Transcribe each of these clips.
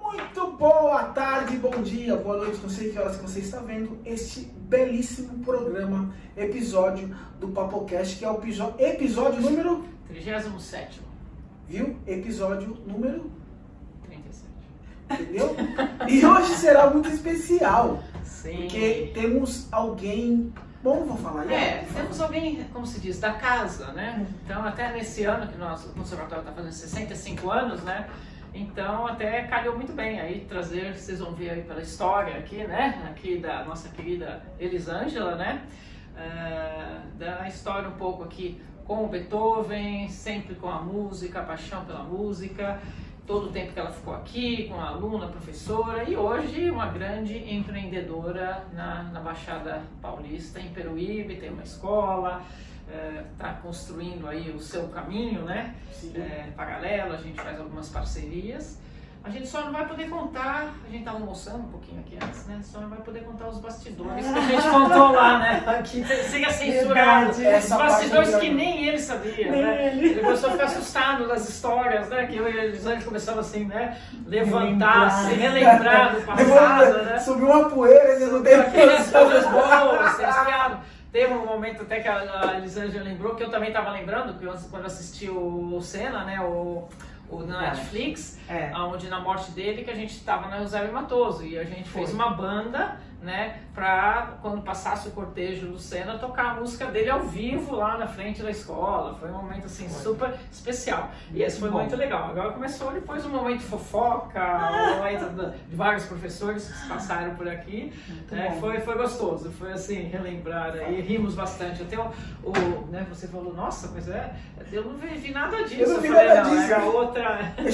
Muito boa tarde, bom dia, boa noite, não sei que horas que você está vendo este belíssimo programa, episódio do Papocast, que é o episódio número... 37º. Viu? Episódio número... 37. Entendeu? E hoje será muito especial. Sim. Porque temos alguém... Bom, vou falar. Temos alguém, como se diz, da casa, né? Então, até nesse ano que o conservatório está fazendo 65 anos, né? Então, até calhou muito bem aí trazer, vocês vão ver aí pela história aqui, né? Aqui da nossa querida Elisângela, né? Da história um pouco aqui com o Beethoven, sempre com a música, a paixão pela música, todo o tempo que ela ficou aqui, com a aluna, professora, e hoje uma grande empreendedora na Baixada Paulista, em Peruíbe, tem uma escola, está construindo aí o seu caminho, né? Paralelo, a gente faz algumas parcerias. A gente só não vai poder contar, a gente estava almoçando um pouquinho aqui antes, né? Só não vai poder contar os bastidores que a gente contou lá, né? Aqui siga censurado. Os bastidores que nem ele sabia, né? Ele começou a ficar assustado das histórias, né? Que eu e a Elisângela começamos assim, né? Levantar, se relembrar do passado, né? Subiu uma poeira, você não tem aquelas coisas boas, teve um momento até que a Elisângela lembrou, que eu também estava lembrando, que quando assisti o Senna, né? Na Netflix, onde na morte dele que a gente estava na Eusébio Matoso e a gente fez uma banda, né, pra quando passasse o cortejo do Senna tocar a música dele ao vivo lá na frente da escola. Foi um momento assim super especial e esse foi muito legal. Agora começou depois um momento fofoca, um momento de vários professores que passaram por aqui, né, foi gostoso, foi assim, relembrar aí, rimos bastante. Até né, você falou, nossa, mas eu não vi nada disso. Eu não vi nada disso. Era outra... Eu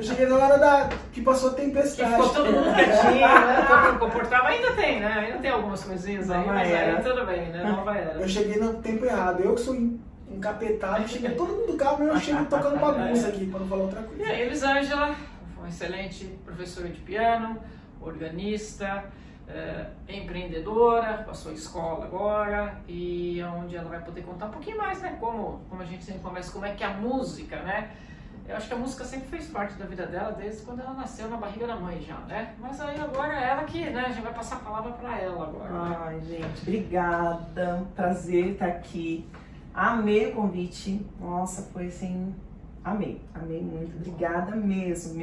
cheguei na hora que passou a tempestade. Que ficou todo mundo quietinho, né? Todo mundo comportado. Ainda tem, né? Ainda tem algumas coisinhas aí, mas aí tudo bem, né? Nova era. Eu cheguei no tempo errado. Eu que sou encapetado, cheguei todo mundo calmo, eu chego tocando bagunça aqui, para não falar outra coisa. E a Elisângela, uma excelente professora de piano, organista, empreendedora, com a sua escola agora, e onde ela vai poder contar um pouquinho mais, né? Como a gente sempre conversa, como é que a música, né? Eu acho que a música sempre fez parte da vida dela, desde quando ela nasceu na barriga da mãe já, né? Mas aí agora é ela que, né? A gente vai passar a palavra para ela agora. Ai, né? Gente, obrigada. Prazer estar aqui. Amei o convite. Nossa, foi assim... Amei muito. Obrigada mesmo.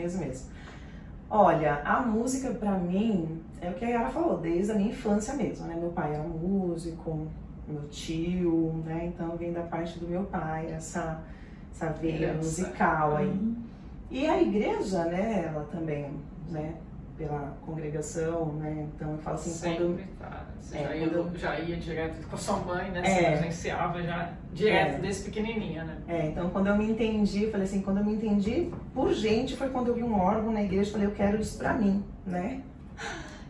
Olha, a música pra mim é o que a Yara falou, desde a minha infância mesmo, né? Meu pai era músico, meu tio, né? Então vem da parte do meu pai, essa veia musical aí. E a igreja, né, ela também, né, pela congregação, né, então eu falo assim... Sempre, Você já ia direto com a sua mãe, né, você presenciava já direto desde pequenininha, né? Então quando eu me entendi, eu falei assim, quando eu me entendi por gente, foi quando eu vi um órgão na igreja, eu falei, eu quero isso pra mim, né?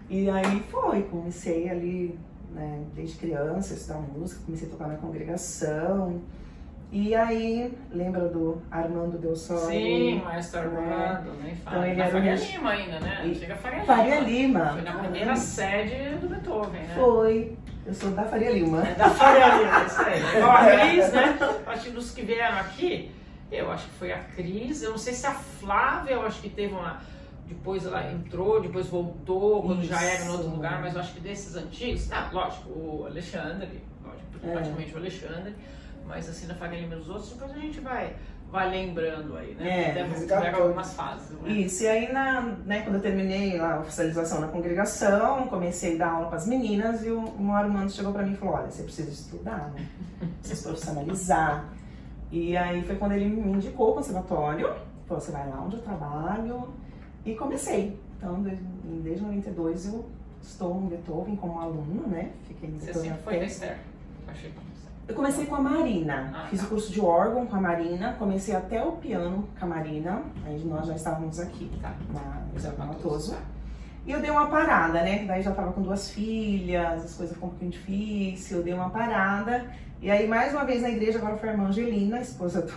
E aí comecei ali, né, desde criança, a estudar música, comecei a tocar na congregação. E aí, lembra do Armando Del Sol? Sim, maestro Armando, nem fala. Então, ele na era Faria Lima ainda, né? Chega Faria Lima. Foi na primeira sede do Beethoven, né? Foi. Eu sou da Faria Lima. Da Faria Lima, isso aí. Igual a Cris, né? Acho que dos que vieram aqui, eu acho que foi a Cris, eu não sei se a Flávia, eu acho que teve uma... Depois ela entrou, depois voltou, quando já era em outro lugar, mas eu acho que desses antigos... lógico, o Alexandre, praticamente o Alexandre, mas assim, na Faria Lima e os outros, depois a gente vai lembrando aí, né? Deve ter algumas fases, né? Isso, e aí né, quando eu terminei a oficialização na congregação, comecei a dar aula para as meninas e o Armando chegou para mim e falou, olha, você precisa estudar, né? Precisa se profissionalizar. E aí foi quando ele me indicou o conservatório, falou, você vai lá onde eu trabalho, e comecei. Então, desde 92 eu estou no Beethoven como aluno, né? Fiquei no Beethoven. Você sempre foi da Esther? Achei que eu comecei com a Marina, fiz o curso de órgão com a Marina, comecei até o piano com a Marina, aí nós já estávamos aqui, na Eusébio Matoso. E eu dei uma parada, né, daí já estava com 2 filhas, as coisas ficam um pouquinho difíceis, eu dei uma parada. E aí mais uma vez na igreja, agora foi a irmã Angelina, a esposa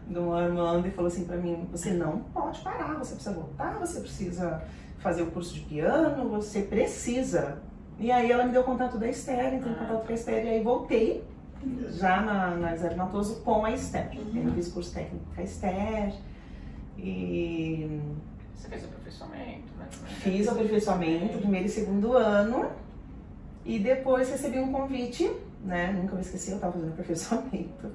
do Armando, e falou assim pra mim, você não pode parar, você precisa voltar, você precisa fazer o curso de piano, você precisa. E aí ela me deu o contato da Esther, entrei em contato com a Esther, e aí voltei. já na Zé Matoso com a Esther. Eu fiz curso técnico com a Esther e... Você fez aperfeiçoamento, né? Fiz aperfeiçoamento, primeiro e segundo ano, e depois recebi um convite, né? Nunca me esqueci, eu estava fazendo aperfeiçoamento.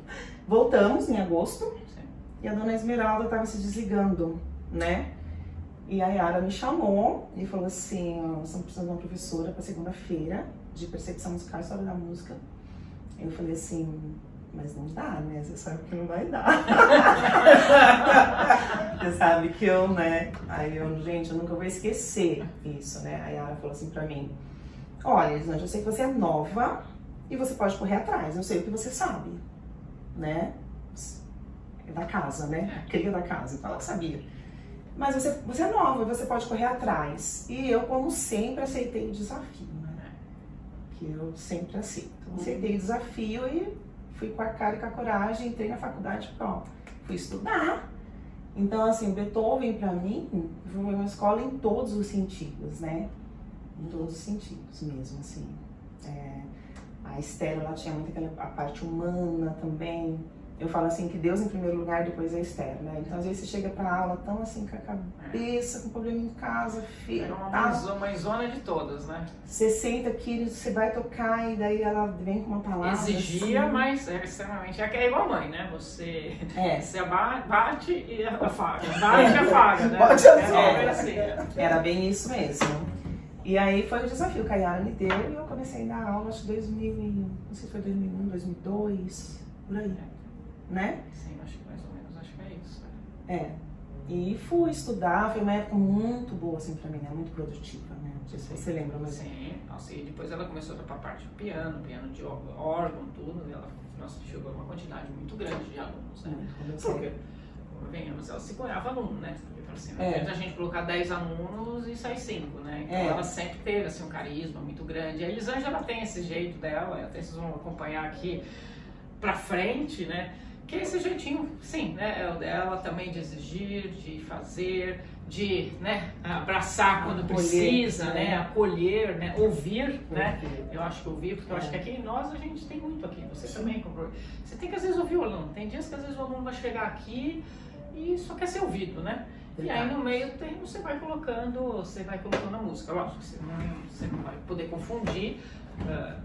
Voltamos em agosto, Sim. e a dona Esmeralda estava se desligando, né? E a Yara me chamou e falou assim, ó, nós estamos precisando de uma professora para segunda-feira de percepção musical e história da música. Eu falei assim, mas não dá, né? Você sabe que não vai dar. Você sabe que eu, né? Aí eu, gente, eu nunca vou esquecer isso, né? A Yara falou assim pra mim, olha, Elisângela, eu sei que você é nova e você pode correr atrás, eu sei o que você sabe, né? É da casa, né? Cria da casa, então ela sabia. Mas você é nova e você pode correr atrás. E eu, como sempre, aceitei o desafio, né? Que eu sempre aceito. Então, aceitei o desafio e fui com a cara e com a coragem, entrei na faculdade, pronto. Fui estudar. Então, assim, Beethoven, pra mim, foi uma escola em todos os sentidos, né? Em todos os sentidos mesmo, assim. A Esther, ela tinha muito a parte humana também. Eu falo assim, que Deus em primeiro lugar, depois a Esther, né? Então, às vezes, você chega pra aula tão assim, com a cabeça, com problema em casa, filho, Era uma mãezona de todas, né? Você senta aqui, você vai tocar e daí ela vem com uma palavra. Exigia, assim. mas era extremamente... É igual mãe, né? Você É. bate e afaga. Bate e afaga, né? Bate e afaga. Era assim, né? Era bem isso mesmo. E aí foi o desafio que a Yara me deu e eu comecei a dar aula, acho que 2000, não sei se foi 2001, 2002, por aí, né? Sim, acho que mais ou menos, acho que é isso. É. E fui estudar, foi uma época muito boa assim pra mim, né? Muito produtiva, né? Não sei se você lembra, mas... Sim, nossa, e depois ela começou a ir pra parte do piano de órgão, tudo, e ela, nossa, chegou a uma quantidade muito grande de alunos, né? Porque, convenhamos, ela segurava aluno, né? Assim, não adianta a gente colocar 10 alunos e sair 5, né? Então ela sempre teve assim, um carisma muito grande. A Elisângela tem esse jeito dela, até vocês vão acompanhar aqui pra frente, né? Que é esse jeitinho, sim, né? É o dela também de exigir, de fazer, de, né, abraçar quando precisa, né? Acolher, né? Ouvir, né? Eu acho que ouvir, porque eu acho que aqui nós a gente tem muito aqui, você também comprou. Você tem que às vezes ouvir o aluno, tem dias que às vezes o aluno vai chegar aqui e só quer ser ouvido, né? E aí no meio tempo você vai colocando a música. Lógico, você não vai poder confundir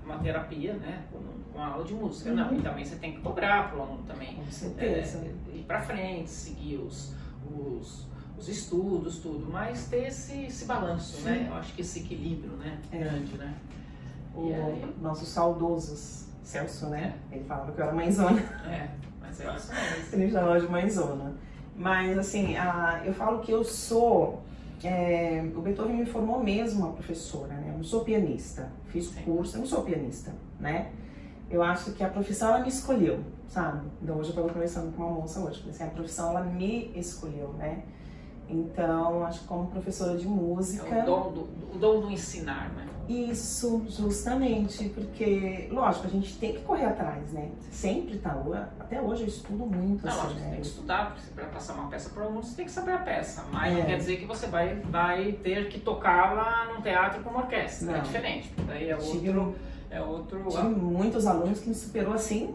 uma terapia, né, com uma aula de música. Não, e também você tem que cobrar para o aluno também. Com certeza. Ir para frente, seguir os estudos, tudo, mas ter esse balanço, né? Eu acho que esse equilíbrio, né? Grande, né? O nosso saudoso Celso, né? Ele falava que eu era mãezona. Mas é isso mesmo. Ele chamava de mãezona. Mas assim, eu falo que eu sou... o Beethoven me formou mesmo uma professora, né? Eu não sou pianista, fiz curso, eu não sou pianista, né? Eu acho que a profissão, ela me escolheu, sabe? Então hoje eu estava conversando com uma moça hoje, assim, a profissão, ela me escolheu, né? Então, acho que como professora de música... É o dom do ensinar, né? Isso, justamente, porque, lógico, a gente tem que correr atrás, né? Sempre tá, até hoje eu estudo muito, não, assim, lógico, né? Você tem que estudar, para passar uma peça para o aluno, você tem que saber a peça, mas não quer dizer que você vai ter que tocá-la num teatro com uma orquestra, não. É diferente, daí é outro... Tive muitos alunos que me superou assim,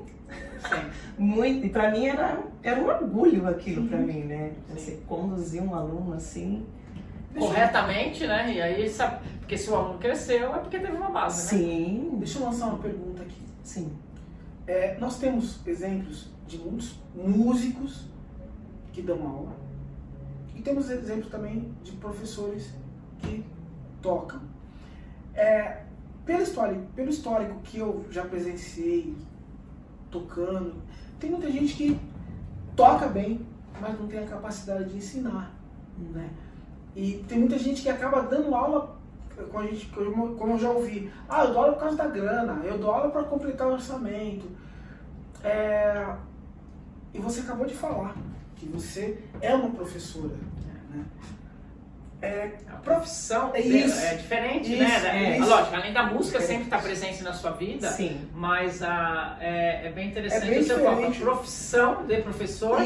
Sim. muito, e pra mim era um orgulho aquilo pra mim, né? Você conduzir um aluno assim... Corretamente, né? E aí, sabe, porque se o aluno cresceu é porque teve uma base, né? Sim. Deixa eu lançar uma pergunta aqui. Sim. Nós temos exemplos de muitos músicos que dão aula e temos exemplos também de professores que tocam. Pelo histórico que eu já presenciei tocando, tem muita gente que toca bem, mas não tem a capacidade de ensinar, né? E tem muita gente que acaba dando aula, como eu já ouvi, eu dou aula por causa da grana, eu dou aula para completar o orçamento. E você acabou de falar que você é uma professora, né? A profissão é diferente, isso, né? Lógico, além da música sempre está presente na sua vida, sim. Mas é bem interessante. bem você fala, a profissão de professor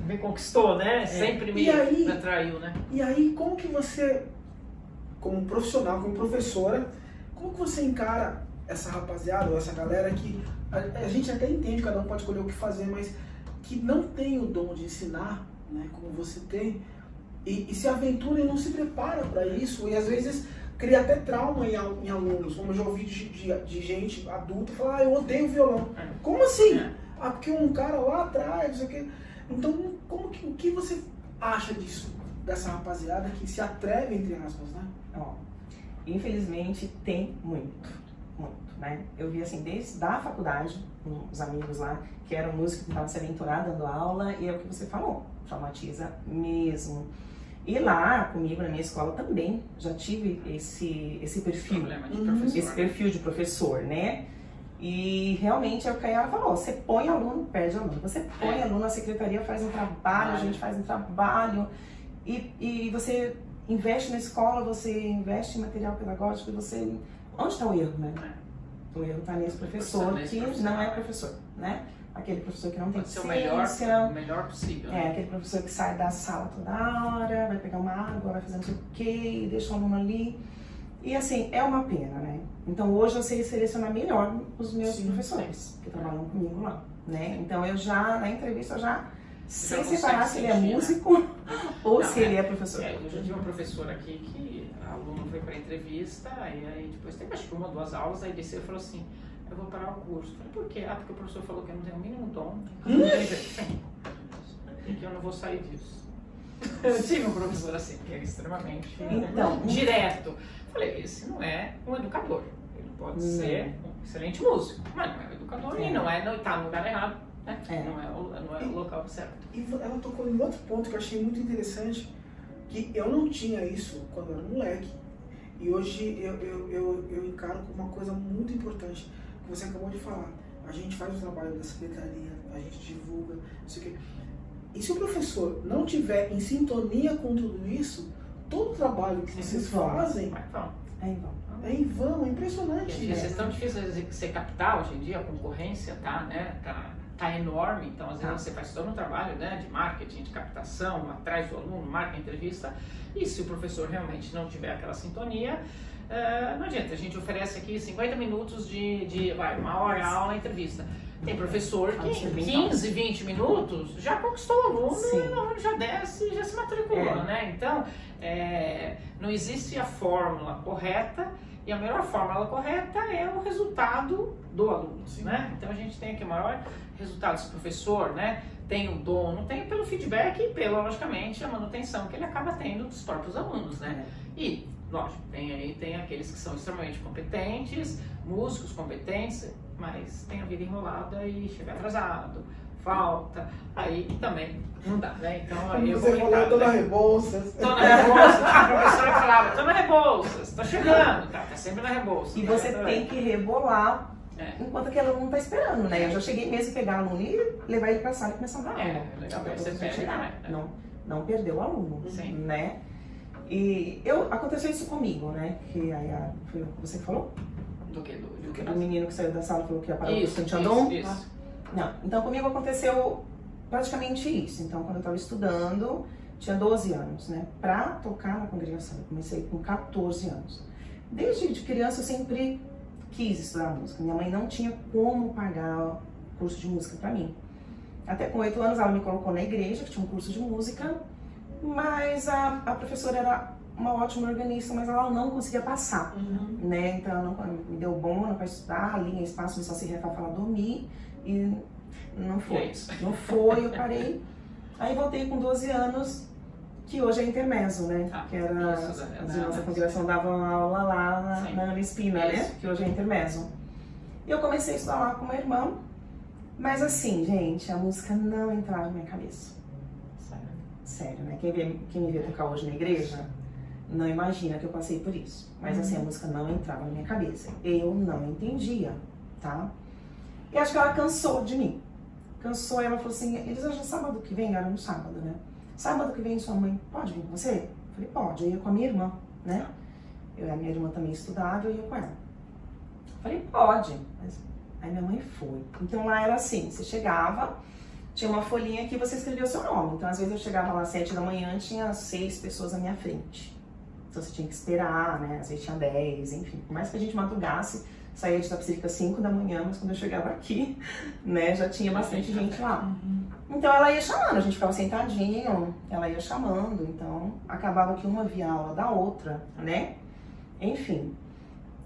me conquistou, né? Sempre me atraiu, né? E aí, como que você, como profissional, como professora, como que você encara essa rapaziada, ou essa galera que a gente até entende, cada um pode escolher o que fazer, mas que não tem o dom de ensinar, né, como você tem, e se aventura e não se prepara para isso, e às vezes cria até trauma em alunos, como eu já ouvi de gente adulta falar, eu odeio violão. Como assim? Ah, porque um cara lá atrás, não sei o quê. Então, o que você acha disso, dessa rapaziada que se atreve, entre aspas, né? Ó, infelizmente tem muito, né? Eu vi assim, desde a faculdade, uns amigos lá, que eram músicos que estavam se aventurando, dando aula, e é o que você falou, traumatiza mesmo. E lá, comigo, na minha escola também, já tive esse perfil, esse perfil de professor, né? E realmente é o que a Yara falou, você põe aluno, perde aluno. Você põe aluno, a secretaria faz um trabalho, a gente faz um trabalho, e você investe na escola, você investe em material pedagógico, você... Onde está o erro, né? O erro está nesse professor que não é professor, né? Aquele professor que não tem ciência. O melhor possível. É, aquele professor que sai da sala toda hora, vai pegar uma água, vai fazer não sei o quê, deixa o aluno ali. E assim, é uma pena, né? Então hoje eu sei selecionar melhor os meus professores que trabalham comigo lá, né? Então eu já, na entrevista, eu já sei separar se ele é músico ou se ele é professor. Eu já tive um professor aqui que o aluno foi para entrevista, e aí depois teve acho que 1 ou 2 aulas, aí desceu e falou assim, eu vou parar o curso. Falei, por quê? Ah, porque o professor falou que eu não tenho o mínimo dom. E que eu não vou sair disso. Eu tive um professor assim, que era extremamente direto. Falei, esse não é um educador. Ele pode ser um excelente músico, mas não é um educador e não está no lugar errado. Né? Não é o local certo. E ela tocou em outro ponto que eu achei muito interessante, que eu não tinha isso quando eu era moleque. E hoje eu encaro como uma coisa muito importante. Você acabou de falar, a gente faz o trabalho da secretaria, a gente divulga, não sei o quê. E se o professor não tiver em sintonia com tudo isso, todo o trabalho que vocês fazem é em vão, é impressionante. E é tão difícil você captar hoje em dia, a concorrência tá enorme, então às vezes você faz todo um trabalho, né, de marketing, de captação, atrás do aluno, marca entrevista, e se o professor realmente não tiver aquela sintonia, não adianta, a gente oferece aqui 50 minutos de 1 hora aula, entrevista. Tem professor que em 15, 20 minutos já conquistou o aluno, e o aluno já desce e já se matriculou, né? Então, não existe a fórmula correta, e a melhor fórmula correta é o resultado do aluno, né? Então a gente tem aqui o maior resultado se o professor, né, tem o dom, não tem pelo feedback e pela, logicamente, a manutenção que ele acaba tendo dos próprios alunos, né? E, lógico, tem aqueles que são extremamente competentes, músicos competentes, mas tem a vida enrolada e chega atrasado, falta, aí também não dá, né? Então aí eu você falou, tô na Rebouças. Tô na Rebouças, a professora falava, tô na Rebouças, tô chegando, tá sempre na Rebouças. E você tem que rebolar enquanto aquele aluno tá esperando, né? Eu já cheguei mesmo a pegar o aluno e levar ele pra sala e começar a dar aula. Legal, você pega, não perder o aluno, né? E aconteceu isso comigo, né? Que aí foi o que você falou? Do que? O menino que saiu da sala falou que ia parar o curso Isso. Não, então comigo aconteceu praticamente isso. Então quando eu estava estudando, tinha 12 anos, né? Pra tocar na congregação, eu comecei com 14 anos. Desde de criança eu sempre quis estudar música. Minha mãe não tinha como pagar curso de música pra mim. Até com 8 anos ela me colocou na igreja, que tinha um curso de música, mas a professora era uma ótima organista, mas ela não conseguia passar, né? Então ela não me deu bônus para estudar, linha, espaço, só se refa para dormir, e não foi. Não foi, eu parei. Aí voltei com 12 anos, que hoje é intermezzo, né? Que era as irmãs da congregação davam aula lá na Ana Espina, né? Que hoje é intermezzo. E eu comecei a estudar lá com uma irmã, mas assim, gente, a música não entrava na minha cabeça. Sério, né? Quem me vê tocar hoje na igreja não imagina que eu passei por isso. Mas assim, a música não entrava na minha cabeça. Eu não entendia, tá? E acho que ela cansou de mim. Cansou, e ela falou assim, eles hoje sábado que vem, era no sábado, né? Sábado que vem sua mãe pode vir com você? Eu falei, pode. Eu ia com a minha irmã, né? A minha irmã também estudava, eu ia com ela. Eu falei, pode. Mas aí minha mãe foi. Então lá era assim, você chegava, tinha uma folhinha que você escrevia o seu nome. Então às vezes eu chegava lá às 7 da manhã, tinha 6 pessoas na minha frente. Então você tinha que esperar, né? Às vezes tinha 10, enfim. Por mais que a gente madrugasse, Saía de Itapecerica às 5 da manhã, mas quando eu chegava aqui, né, já tinha bastante gente lá. Então ela ia chamando, a gente ficava sentadinho, ela ia chamando, então acabava que uma via aula da outra, né? Enfim.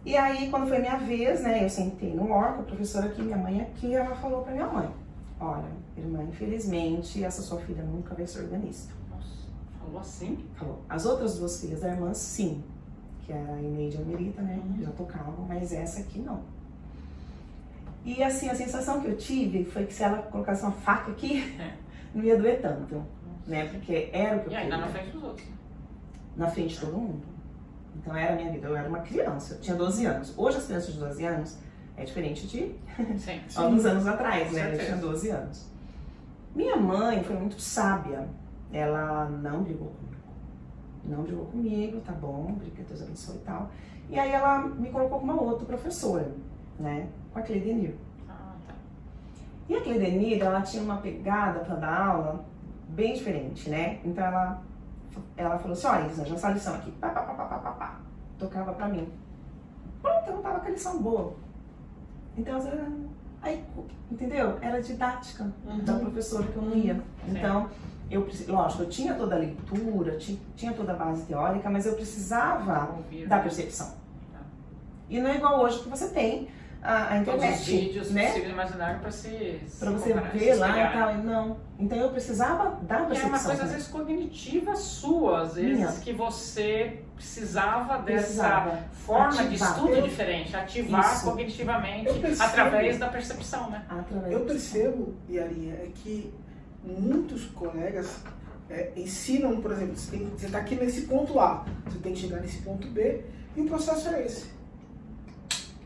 E aí, quando foi minha vez, né, eu sentei no orco, a professora aqui, minha mãe aqui, ela falou pra minha mãe: olha, irmã, infelizmente, essa sua filha nunca vai ser organista. Nossa, falou assim? Falou. As outras duas filhas da irmã, sim, que era a Ineide e a Merita, né, já tocavam, mas essa aqui não. E assim, a sensação que eu tive foi que se ela colocasse uma faca aqui, não ia doer tanto, né, porque era o que eu queria. E ainda na frente dos outros. Na frente de todo mundo. Então era a minha vida, eu era uma criança, eu tinha 12 anos. Hoje as crianças de 12 anos é diferente de Sim. alguns anos atrás, né? Eu certeza. tinha 12 anos. Minha mãe foi muito sábia, ela não brigou comigo. Não brigou comigo, tá bom, Deus abençoe e tal. E aí ela me colocou com uma outra professora, né? Com a Cleidenir. Ah, tá. E a Cleidenir, ela tinha uma pegada para dar aula bem diferente, né? Então ela falou assim: olha, Isa, já essa lição aqui, pá, pá, pá, pá, pá, pá, pá. Tocava pra mim. Pronto, eu não tava com a lição boa. Então, aí, entendeu? Era didática da professora que eu não ia. Então, lógico, eu tinha toda a leitura, tinha toda a base teórica, mas eu precisava da percepção. E não é igual hoje que você tem a internet, todos os vídeos, né? possível imaginar para você ver lá e tal, não. Então eu precisava da percepção. E é uma coisa às vezes cognitiva sua, às vezes Minha. que você precisava dessa forma de estudo diferente, ativar cognitivamente através da percepção, né? Eu percebo, Yarinha, é que muitos colegas ensinam, por exemplo, você está aqui nesse ponto A, você tem que chegar nesse ponto B, e o processo é esse.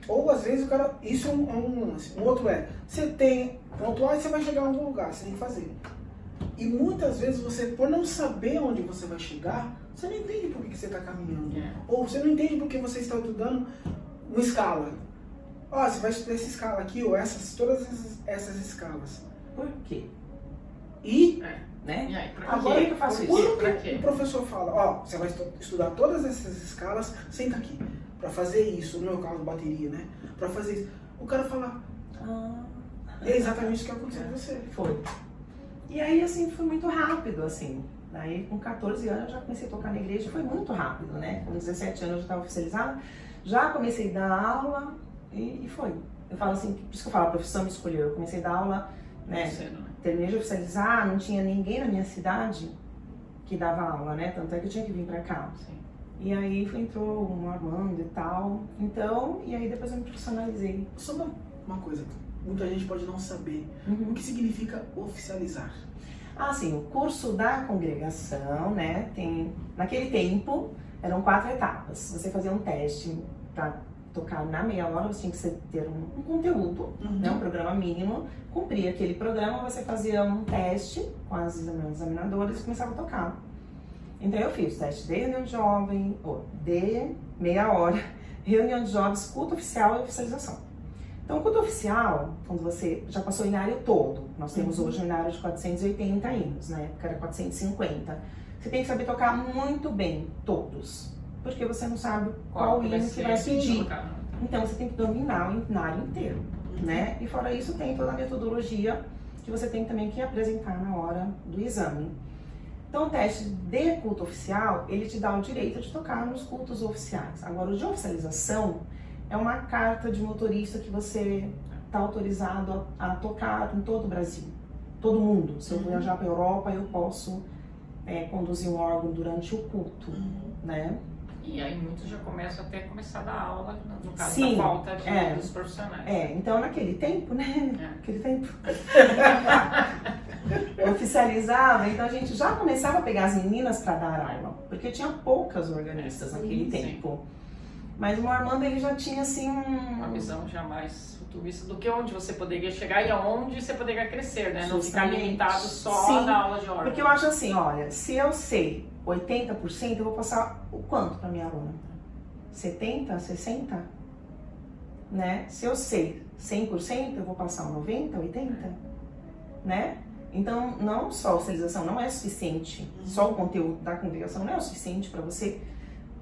Ou às vezes o cara, isso é um lance. Um outro você tem ponto A e você vai chegar em algum lugar, você tem que fazer. E muitas vezes você, por não saber onde você vai chegar, você não entende por que você está caminhando. Ou você não entende por que você está estudando uma escala. Ó, você vai estudar essa escala aqui, ou todas essas escalas. Por quê? Né? E aí, pra Agora quê? que eu faço isso. Quê? O professor fala: ó, você vai estudar todas essas escalas, senta aqui. Pra fazer isso, no meu caso, bateria, né? Pra fazer isso. O cara fala: é exatamente isso que aconteceu com você. Foi. E aí, assim, foi muito rápido, assim. Daí, com 14 anos, eu já comecei a tocar na igreja. Foi muito rápido, né? Com 17 anos, eu já estava oficializada. Já comecei a dar aula e foi. Eu falo assim, por isso que eu falo, a profissão me escolheu. Eu comecei a dar aula, né? Terminei de oficializar, não tinha ninguém na minha cidade que dava aula, né? Tanto é que eu tinha que vir pra cá. Sim. E aí entrou um Armando e tal. Então, e aí depois eu me profissionalizei. Só uma coisa, muita gente pode não saber. O que significa oficializar? Ah, sim, o curso da congregação, né, naquele tempo, eram 4 etapas. Você fazia um teste para tocar na meia hora, você tinha que ter um conteúdo, né, um programa mínimo. Cumpria aquele programa, você fazia um teste com as examinadoras e começava a tocar. Então eu fiz teste de reunião de jovem, de meia hora, reunião de jovens, culto oficial e oficialização. Então o culto oficial, quando você já passou o inário todo, nós temos hoje um inário de 480 hinos, na época era 450. Você tem que saber tocar muito bem todos, porque você não sabe qual hino que vai pedir. Então você tem que dominar o inário inteiro, né? E fora isso tem toda a metodologia que você tem também que apresentar na hora do exame. Então, o teste de culto oficial, ele te dá o direito de tocar nos cultos oficiais. Agora, o de oficialização é uma carta de motorista que você está autorizado a tocar em todo o Brasil. Todo mundo. Se eu viajar para a Europa, eu posso conduzir um órgão durante o culto, né? E aí muitos já começam até a dar aula, no caso Sim, da falta dos profissionais. Então naquele tempo, né? Aquele tempo. Oficializava, então a gente já começava a pegar as meninas para dar aula, porque tinha poucas organistas naquele tempo. Mas o Armando, ele já tinha assim uma visão já mais futurista do que onde você poderia chegar e aonde você poderia crescer, né? Não ficar limitado só na aula de órgão. Porque eu acho assim, olha, se eu sei 80%, eu vou passar o quanto para minha aluna? 70, 60? Né? Se eu sei 100%, eu vou passar 90, 80? Né? Então, não só a oficialização não é suficiente, só o conteúdo da congregação não é o suficiente para você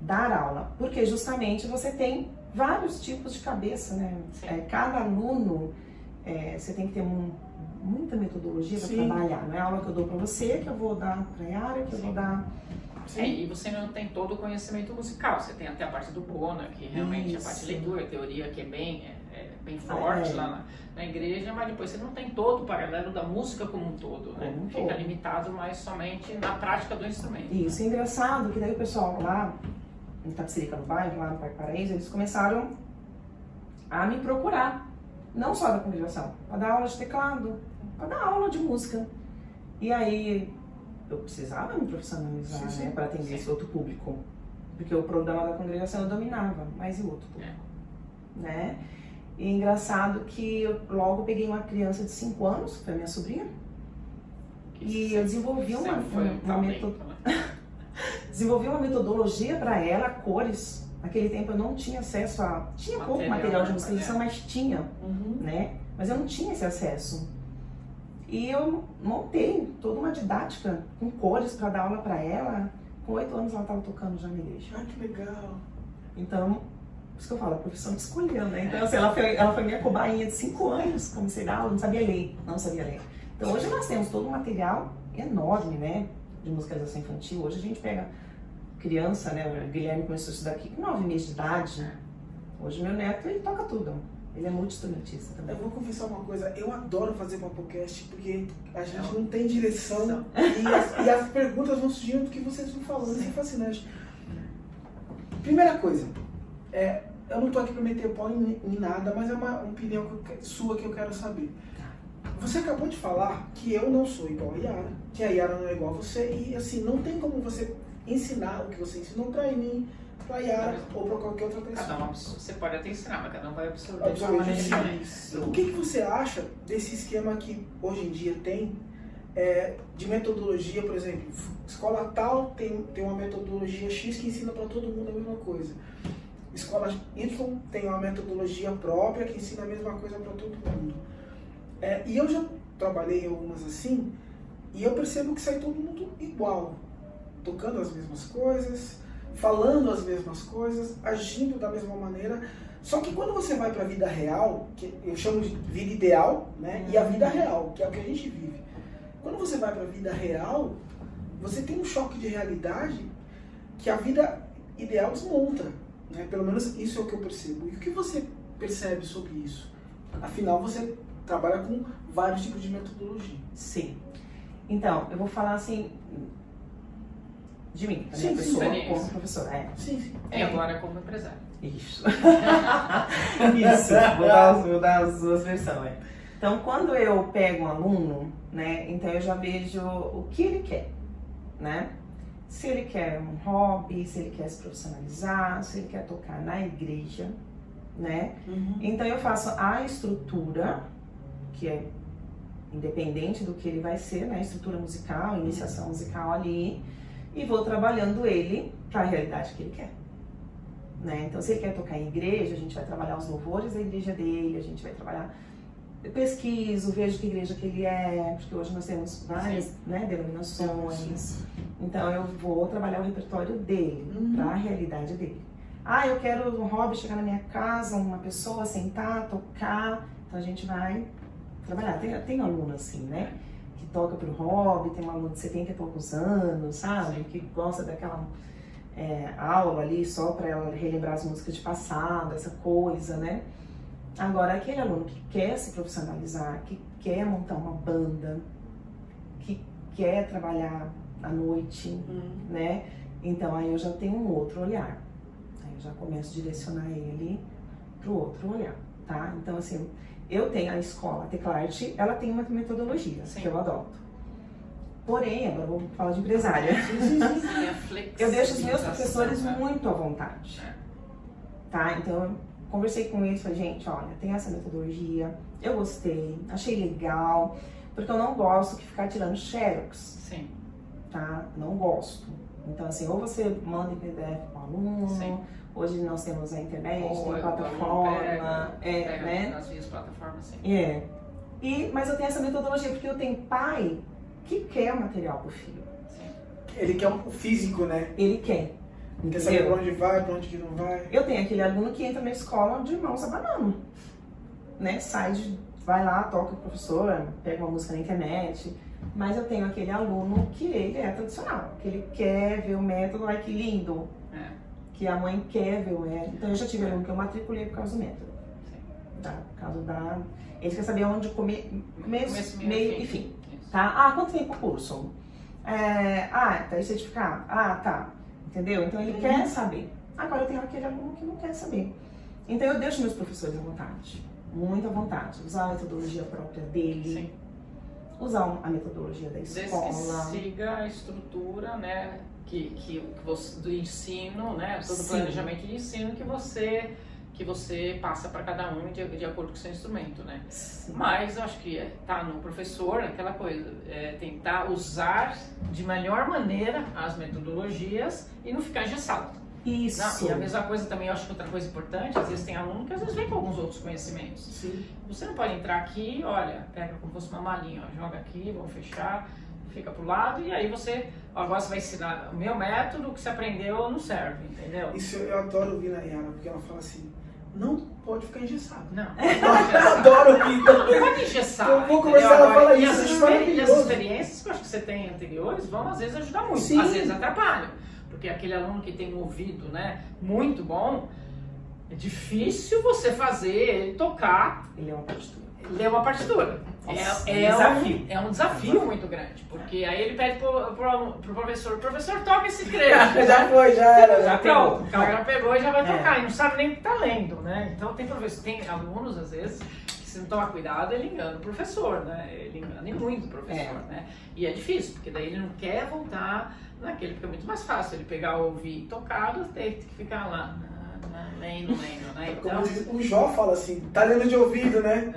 dar aula, porque justamente você tem vários tipos de cabeça, né? Cada aluno, você tem que ter muita metodologia para trabalhar. Não é a aula que eu dou para você, que eu vou dar para a Yara, que eu vou dar... E você não tem todo o conhecimento musical, você tem até a parte do Bona, que realmente é a parte de leitura, teoria, que é bem forte lá na igreja, mas depois você não tem todo o paralelo da música como um todo, né? Fica limitado mais somente na prática do instrumento. Isso, é engraçado que daí o pessoal lá, em Itapecerica, no bairro, lá no Parque Paraíso, eles começaram a me procurar, não só da congregação, para dar aula de teclado, para dar aula de música. E aí eu precisava me profissionalizar, né, para atender esse outro público, porque o programa da congregação eu dominava, mas e o outro público, né? E é engraçado que eu logo peguei uma criança de 5 anos, que foi a minha sobrinha, e eu desenvolvi desenvolvi uma metodologia para ela, cores. Naquele tempo eu não tinha acesso a... Tinha pouco material de musicalização, mas tinha, né? Mas eu não tinha esse acesso. E eu montei toda uma didática com cores para dar aula para ela. Com 8 anos ela estava tocando já na igreja. Ah, que legal! Então, por isso que eu falo, a profissão que escolheu, né? Então, assim, ela foi minha cobainha de 5 anos, comecei a dar aula, não sabia ler. Então, hoje nós temos todo um material enorme, né? De musicalização infantil. Hoje a gente pega criança, né? O Guilherme começou a estudar aqui com 9 meses de idade. Hoje meu neto, ele toca tudo. Ele é multi-instrumentista também. Eu vou confessar uma coisa, eu adoro fazer uma podcast porque a gente não tem direção e as perguntas vão surgindo do que vocês vão falando, isso é fascinante. Primeira coisa, eu não estou aqui para meter o pau em nada, mas é uma opinião sua que eu quero saber. Você acabou de falar que eu não sou igual a Yara, que a Yara não é igual a você e assim, não tem como você ensinar o que você ensinou para mim, para a Yara ou para qualquer outra pessoa. Você pode até ensinar, mas cada um vai absorver. O que você acha desse esquema que hoje em dia tem de metodologia, por exemplo, escola tal tem uma metodologia X que ensina para todo mundo a mesma coisa. Escola Y tem uma metodologia própria que ensina a mesma coisa para todo mundo. E eu já trabalhei em algumas assim, e eu percebo que sai todo mundo igual, tocando as mesmas coisas, falando as mesmas coisas, agindo da mesma maneira. Só que quando você vai para a vida real, que eu chamo de vida ideal, né? E a vida real, que é o que a gente vive. Quando você vai para a vida real, você tem um choque de realidade que a vida ideal desmonta, né? Pelo menos isso é o que eu percebo. E o que você percebe sobre isso? Afinal, você trabalha com vários tipos de metodologia. Sim. Então, eu vou falar assim de mim, da minha pessoa como professora. Sim. E agora como empresário. Isso. Isso. Vou dar as duas versões. Então, quando eu pego um aluno, né, então eu já vejo o que ele quer, né? Se ele quer um hobby, se ele quer se profissionalizar, se ele quer tocar na igreja, né? Então eu faço a estrutura, que é independente do que ele vai ser, né? Estrutura musical, iniciação musical ali, e vou trabalhando ele para a realidade que ele quer, né? Então, se ele quer tocar em igreja, a gente vai trabalhar os louvores da igreja dele, a gente vai trabalhar, eu pesquiso, vejo que igreja que ele é, porque hoje nós temos várias, né, denominações, então eu vou trabalhar o repertório dele, para a realidade dele. Ah, eu quero um hobby, chegar na minha casa, uma pessoa sentar, tocar, então a gente vai trabalhar. Tem aluno assim, né? Que toca pro hobby, tem um aluno de 70 e poucos anos, sabe? Que gosta daquela aula ali só para ela relembrar as músicas de passado, essa coisa, né? Agora, aquele aluno que quer se profissionalizar, que quer montar uma banda, que quer trabalhar à noite, né? Então, aí eu já tenho um outro olhar. Aí eu já começo a direcionar ele pro outro olhar, tá? Então, assim, eu tenho a escola, a Teclarte, ela tem uma metodologia que eu adoto. Porém, agora eu vou falar de empresária. Eu deixo os meus professores muito à vontade, tá? Então, eu conversei com eles, falei, gente, olha, tem essa metodologia, eu gostei, achei legal, porque eu não gosto de ficar tirando xerox. Sim. Tá? Não gosto. Então, assim, ou você manda em PDF para o aluno, hoje nós temos a internet, tem plataforma, né? Nas minhas plataformas, sim. Mas eu tenho essa metodologia, porque eu tenho pai que quer material para o filho. Sim. Ele quer o físico, né? Ele quer. Quer saber pra Entendeu? onde vai, pra onde que não vai. Eu tenho aquele aluno que entra na escola de mãos abanando, né? Vai lá, toca o professor, pega uma música na internet. Mas eu tenho aquele aluno que ele é tradicional, que ele quer ver o método, ai que lindo, que a mãe quer ver o método. Então eu já tive aluno que eu matriculei por causa do método. Tá? Por causa da... Ele quer saber onde começo, meio e fim. Tá? Ah, quanto tempo o curso? Tá aí certificado? Tá. Entendeu? Então ele quer saber. Agora eu tenho aquele aluno que não quer saber. Então eu deixo meus professores à vontade. Muita vontade. Usar a metodologia própria dele. Sim. Usar a metodologia da escola. Desde que siga a estrutura, né, que você, do ensino, né, todo o Sim. planejamento de ensino que você passa para cada um de acordo com o seu instrumento, né? Sim. Mas eu acho que tá no professor aquela coisa, tentar usar de melhor maneira as metodologias e não ficar engessado. Isso. E a mesma coisa também, eu acho que outra coisa importante, às vezes tem aluno que às vezes vem com alguns outros conhecimentos. Sim. Você não pode entrar aqui, olha, pega como se fosse uma malinha, ó, joga aqui, vamos fechar, fica pro lado e aí agora você vai ensinar o meu método, o que você aprendeu não serve, entendeu? Isso eu adoro ouvir na Yara, porque ela fala assim, não pode ficar engessado. Não. Eu adoro ouvir. Não pode engessar. Eu vou entendeu? conversar, ela Agora, fala e isso, as isso é maravilhoso. experiências que eu acho que você tem anteriores vão às vezes ajudar muito, Sim. às vezes atrapalham. Porque aquele aluno que tem um ouvido, né, muito bom, é difícil você fazer ele tocar, Ele é uma partitura. ler uma partitura. Nossa, Desafio. É um desafio muito grande, porque aí ele pede pro professor, toca esse trecho. Já foi, já era. Já Pronto, pegou. o cara pegou e já vai É. tocar, e não sabe nem o que tá lendo, né? Então tem alunos, às vezes, que se não tomar cuidado, ele engana o professor, né? Ele engana e muito o professor, né? E é difícil, porque daí ele não quer voltar naquele, porque é muito mais fácil ele pegar, ouvir tocado, ter que ficar lá, lendo, né? Então, Como diz, o Jó fala assim, tá lendo de ouvido, né?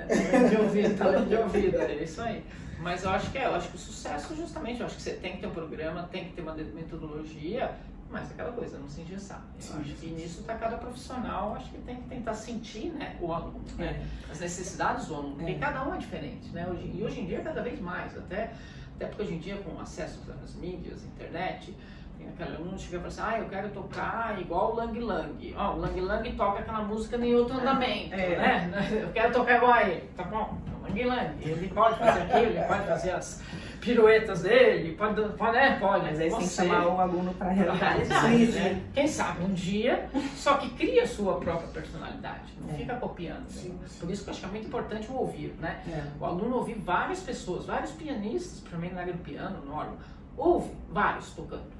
tá lendo de ouvido, é isso aí. Mas eu acho que o sucesso justamente, eu acho que você tem que ter um programa, tem que ter uma metodologia, mas aquela coisa, não se engessar. Eu acho que nisso está cada profissional, acho que tem que tentar sentir, né, o aluno, né, as necessidades do aluno, porque cada um é diferente, né, e hoje em dia cada vez mais, até porque hoje em dia com acesso às mídias, internet, tem aquele aluno que chega e fala assim, eu quero tocar igual o Lang Lang. O Lang Lang toca aquela música em outro andamento, né? Eu quero tocar igual a ele. Tá bom, o Lang Lang. Ele pode fazer aquilo, ele pode fazer as piruetas dele, pode. Mas aí você tem que chamar o aluno para a realidade. Sim, Né? Quem sabe um dia, só que cria a sua própria personalidade, não fica copiando. Sim. Por isso que eu acho que é muito importante o ouvir, né? É. O aluno ouvir várias pessoas, vários pianistas, para mim na área do piano, no órgão, ouve vários tocando.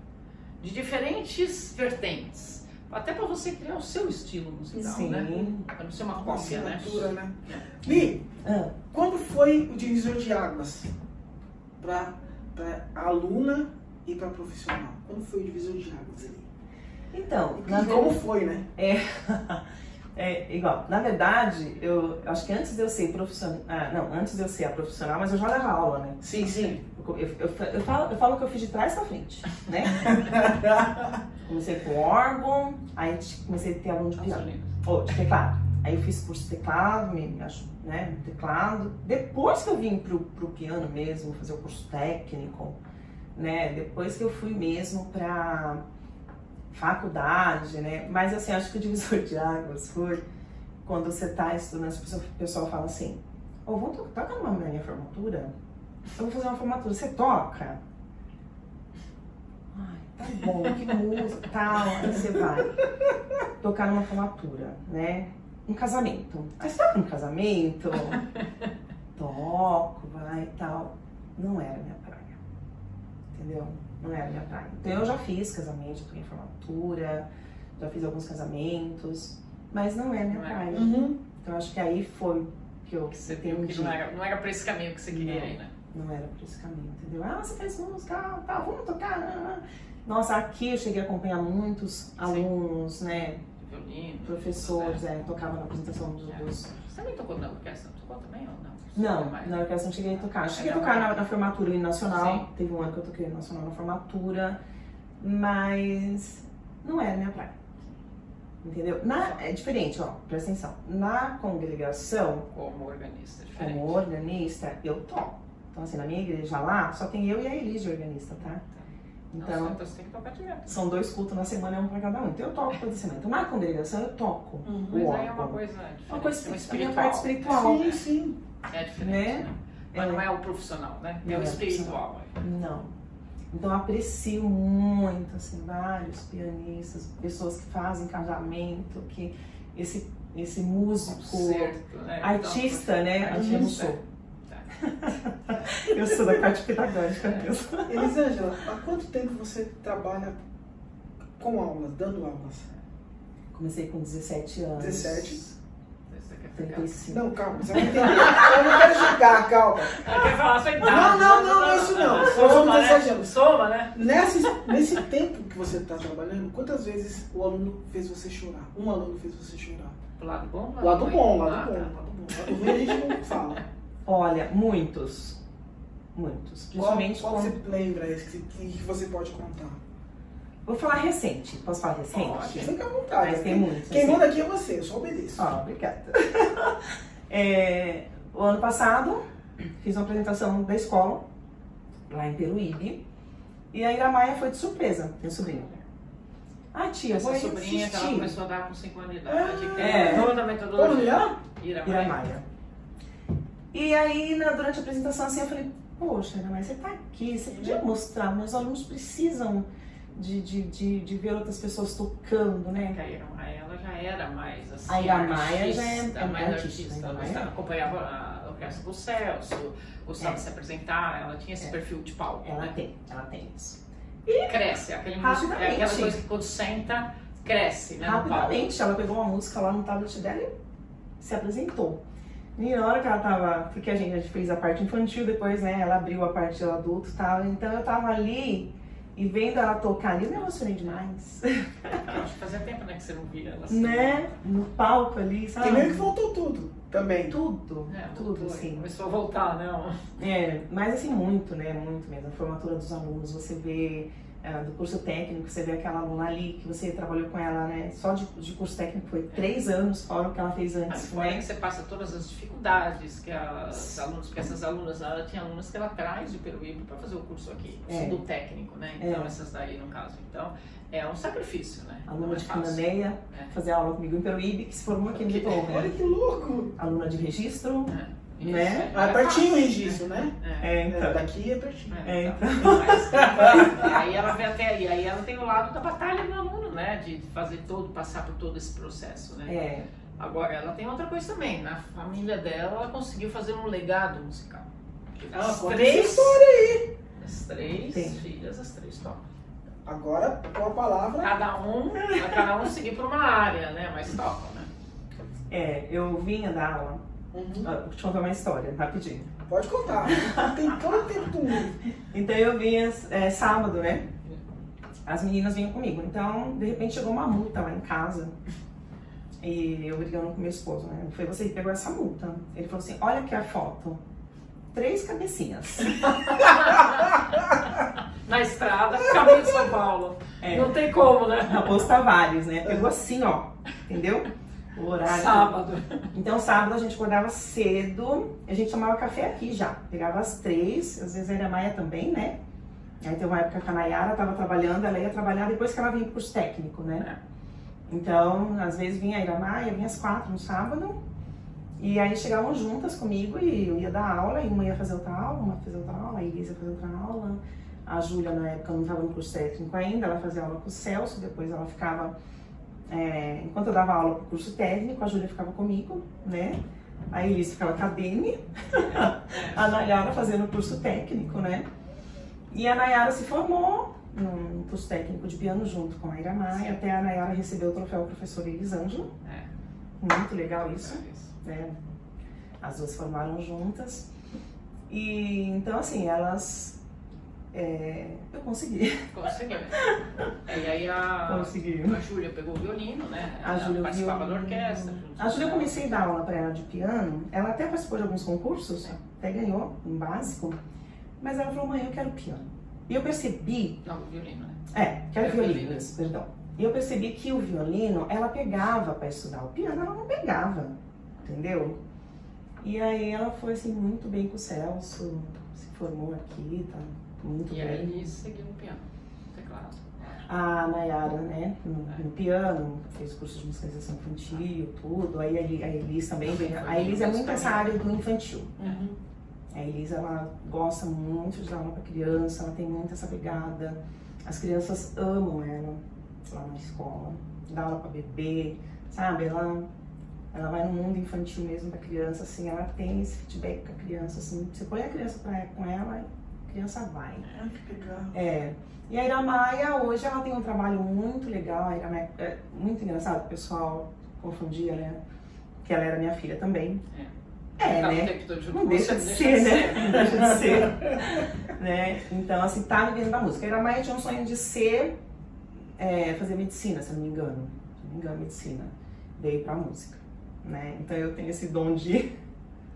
De diferentes vertentes, até para você criar o seu estilo musical, Sim. né? Para não ser uma cópia, né? Assinatura, né? Mi, quando foi o divisor de águas para aluna e para profissional? Quando foi o divisor de águas ali? Então, E como foi, né? Igual, na verdade, eu acho que antes de eu ser profissional, antes de eu ser a profissional, mas eu já dava aula, né? Sim. Eu falo que eu fiz de trás pra frente, né? Comecei com órgão, aí comecei a ter aluno de piano, de teclado. Aí eu fiz curso de teclado, né, teclado. Depois que eu vim pro piano mesmo, fazer o curso técnico, né? Depois que eu fui mesmo pra faculdade, né? Mas assim, acho que o divisor de águas foi quando você tá estudando, o pessoal fala assim, vamos tocar numa minha formatura? Eu vou fazer uma formatura, você toca? Ai, tá bom, que música, tal, aí você vai tocar numa formatura, né? Um casamento. Aí você toca num casamento? Toco, vai e tal. Não era minha praia, entendeu? Não era minha praia. Então eu já fiz casamento, já toquei em formatura, já fiz alguns casamentos, mas não é minha praia. Uhum. Então acho que aí foi que eu Você viu que não era para esse caminho que você queria ir, né? Não era por esse caminho, entendeu? Você fez música, tá, vamos tocar. Nossa, aqui eu cheguei a acompanhar muitos alunos, né? Violino, professores, tocavam na apresentação dos... Você também tocou na orquestra? Tocou também ou não? Não, na orquestra não cheguei a tocar. Cheguei a tocar na formatura no nacional. Sim. Teve um ano que eu toquei no nacional na formatura, mas não era minha praia. Entendeu? É diferente, presta atenção. Na congregação, como organista, eu toco. Então, assim, na minha igreja lá, só tem eu e a Elis de organista, tá? Então, Então você tem que tocar direto. são 2 cultos na semana, um para cada um. Então eu toco toda semana. Então na congregação eu toco o Mas aí é órgão. uma coisa diferente, Uma coisa, uma a minha parte espiritual. Sim, sim. É diferente, Né? né? Mas não é o profissional, né? É o espiritual. Não. Então eu aprecio muito, assim, vários pianistas, pessoas que fazem casamento, que esse músico, Certo, né? artista, Então, né? artista. Eu não sou. Eu sou da parte pedagógica mesmo. Elisângela, há quanto tempo você trabalha com aulas, dando aulas? Comecei com 17 anos. 17? 35. Não, calma, você vai entender. Eu não quero chegar, calma. Eu quero falar a sua idade. Não, isso não. Nós vamos Soma, desejando. né? Soma, né? Nesse tempo que você está trabalhando, quantas vezes o aluno fez você chorar? Um aluno fez você chorar? Pro lado bom? Lado bom, Ah, lado bom, tá. lado bom. Lado ruim a gente não fala. Olha, muitos. Muitos. Principalmente Qual quando... você lembra esse que você pode contar? Vou falar recente. Posso falar recente? Pode. Fica à vontade. Mas tem muitos. Quem assim. manda aqui é você, eu só obedeço. Obrigada. O ano passado, fiz uma apresentação da escola, lá em Peruíbe, e a Iramaia foi de surpresa, minha sobrinha. Ah, tia, Essa vou sobrinha que ela assistir. começou a dar com 5 anos de idade, que É. é toda a Pode metodologia. olhar? Iramaia. E aí, durante a apresentação, assim, eu falei, poxa, Iramaia, você tá aqui, você podia mostrar, meus alunos precisam de ver outras pessoas tocando, né? A Iramaia, ela já era mais assim, A Iramaia já é artista, mais artista, artista. né? Ela acompanhava a orquestra do Celso, gostava de se apresentar, ela tinha esse perfil de palco, Ela né? tem isso. Cresce, aquele músico, é aquela Rapidamente. coisa que quando senta, cresce, né? no palco. Rapidamente, ela pegou uma música lá no tablet dela e se apresentou. E na hora que ela tava, porque a gente fez a parte infantil, depois, né, ela abriu a parte do adulto e tal, então eu tava ali e vendo ela tocar ali, eu me emocionei demais. Eu acho que fazia tempo, né, que você não via ela assim. Né? No palco ali, sabe? E meio que voltou tudo também. Tudo, É, tudo, voltou, assim. começou a voltar, né? Mas assim, muito, né? Muito mesmo. A formatura dos alunos, você vê do curso técnico, você vê aquela aluna ali que você trabalhou com ela, né? Só de curso técnico foi 3 anos, fora o que ela fez antes, Fora né? que você passa todas as dificuldades que as alunos, porque essas alunas, ela tinha alunas que ela traz de Peruíbe para fazer o curso aqui, do técnico, né? Então, essas daí, no caso. Então, é um sacrifício, né? Aluna Não é de fácil. Cananeia, fazer aula comigo em Peruíbe, que se formou aqui no Vitor, Olha né? que louco! Aluna de registro, Isso, né? Ah, é pertinho o registro, né? Então. Daqui é pertinho. Aí ela vem até aí ela tem o lado da batalha do aluno, né? De fazer passar por todo esse processo, né? Agora, ela tem outra coisa também. Na família dela, ela conseguiu fazer um legado musical. Conta essa história aí. As 3 Tem. filhas, as 3 tocam. Agora, com a palavra. Cada um seguir por uma área, né? Mas tocam, né? Eu vinha dar aula. Vou te contar uma história, rapidinho. Pode contar. Tem todo o tempo do mundo. Então eu vinha sábado, né? As meninas vinham comigo. Então, de repente, chegou uma multa lá em casa. E eu brigando com meu esposo, né? Foi você que pegou essa multa. Ele falou assim, olha aqui a foto. 3 cabecinhas. Na estrada, caminho de São Paulo. Não tem como, né? Raposo Tavares, né? Pegou assim, ó. Entendeu? O horário. Sábado. Então, sábado a gente acordava cedo. A gente tomava café aqui já. Pegava às 3. Às vezes a Iramaia também, né? Aí teve uma época que a Nayara tava trabalhando. Ela ia trabalhar depois que ela vinha pro curso técnico, né? Então, às vezes vinha a Iramaia, vinha às 4 no sábado. E aí chegavam juntas comigo e eu ia dar aula. E uma ia fazer outra aula, uma fazia outra aula. A Elisa ia fazer outra aula. A Júlia, na época, não estava no curso técnico ainda. Ela fazia aula com o Celso. Depois ela ficava... enquanto eu dava aula pro curso técnico, a Júlia ficava comigo, né? A Elisa ficava com a Dani. A Nayara fazendo o curso técnico, né? E a Nayara se formou no curso técnico de piano junto com a Iramaia. Até a Nayara recebeu o troféu professor Elisângela. Muito legal isso. Né? As duas formaram juntas. E então, assim, elas... eu consegui. Conseguiu. E aí a Júlia pegou o violino, né? A Júlia participava da orquestra. A Júlia, eu comecei a dar aula para ela de piano. Ela até participou de alguns concursos, até ganhou um básico. Mas ela falou, mãe, eu quero piano. E eu percebi... Não, o violino, né? Quero violino, perdão. E eu percebi que o violino, ela pegava para estudar. O piano, ela não pegava, entendeu? E aí ela foi, assim, muito bem com o Celso. Se formou aqui, tá muito bem. E aí seguiu no piano. Teclado. A Nayara, né, no piano, fez curso de musicalização infantil, tudo. Aí a Elis também veio. A Elis é muito essa área do infantil. A Elis, ela gosta muito de dar aula para criança, ela tem muito essa pegada. As crianças amam ela lá na escola, dá aula para bebê, sabe? Ela vai no mundo infantil mesmo da criança, assim, ela tem esse feedback com a criança, assim, você põe a criança com ela, a criança vai. Que legal. E a Iramaia, hoje, ela tem um trabalho muito legal, a Iramaia é muito engraçado, o pessoal confundia, né, que ela era minha filha também. Né? Não deixa de ser, né? Não deixa de ser. Né? Então, assim, tá vivendo da música. A Iramaia tinha um sonho de ser, fazer medicina, se não me engano. Se não me engano, medicina. Veio pra música. Né? Então eu tenho esse dom de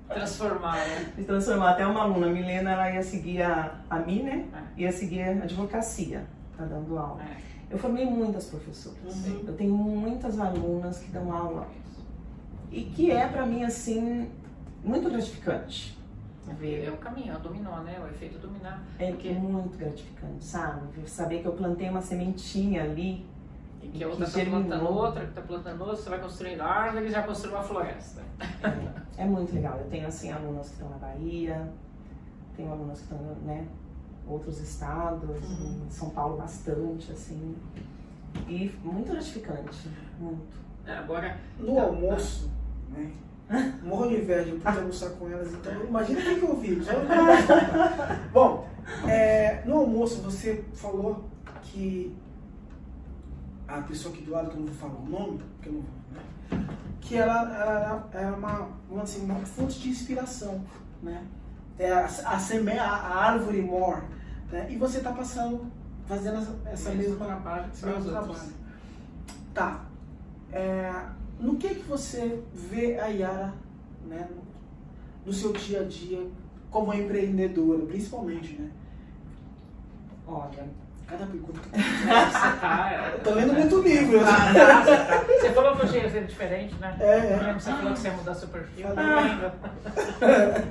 transformar, né? De transformar. Até uma aluna, a Milena, ela ia seguir a mim, né? Ia seguir a advocacia, tá dando aula. Eu formei muitas professoras. Eu tenho muitas alunas que dão aula. E que é pra mim, assim, muito gratificante. É o caminho, é o dominó, né? O efeito dominar. É muito gratificante, sabe? Saber que eu plantei uma sementinha ali. E que a outra está plantando outra, que está plantando outra, você vai construindo árvore e já construiu uma floresta. É muito legal. Eu tenho, assim, alunas que estão na Bahia, tenho alunas que estão, né, em outros estados, em São Paulo bastante, assim. E muito gratificante, muito. Agora, no almoço, né? Morro de inveja, eu pude almoçar com elas, então imagina o que eu vi. Bom, no almoço você falou que a pessoa aqui do lado, que eu não vou falar o nome, porque eu não vou, né? Que ela é uma fonte de inspiração, né? É a árvore mor, né? E você está fazendo essa mesma trabalho. Tá. No que você vê a Yara, né, no seu dia a dia como empreendedora, principalmente, né? Olha, cada pergunta que eu tô lendo muito livro. Você falou que hoje ia ser diferente, né? Você falou que você ia mudar seu perfil.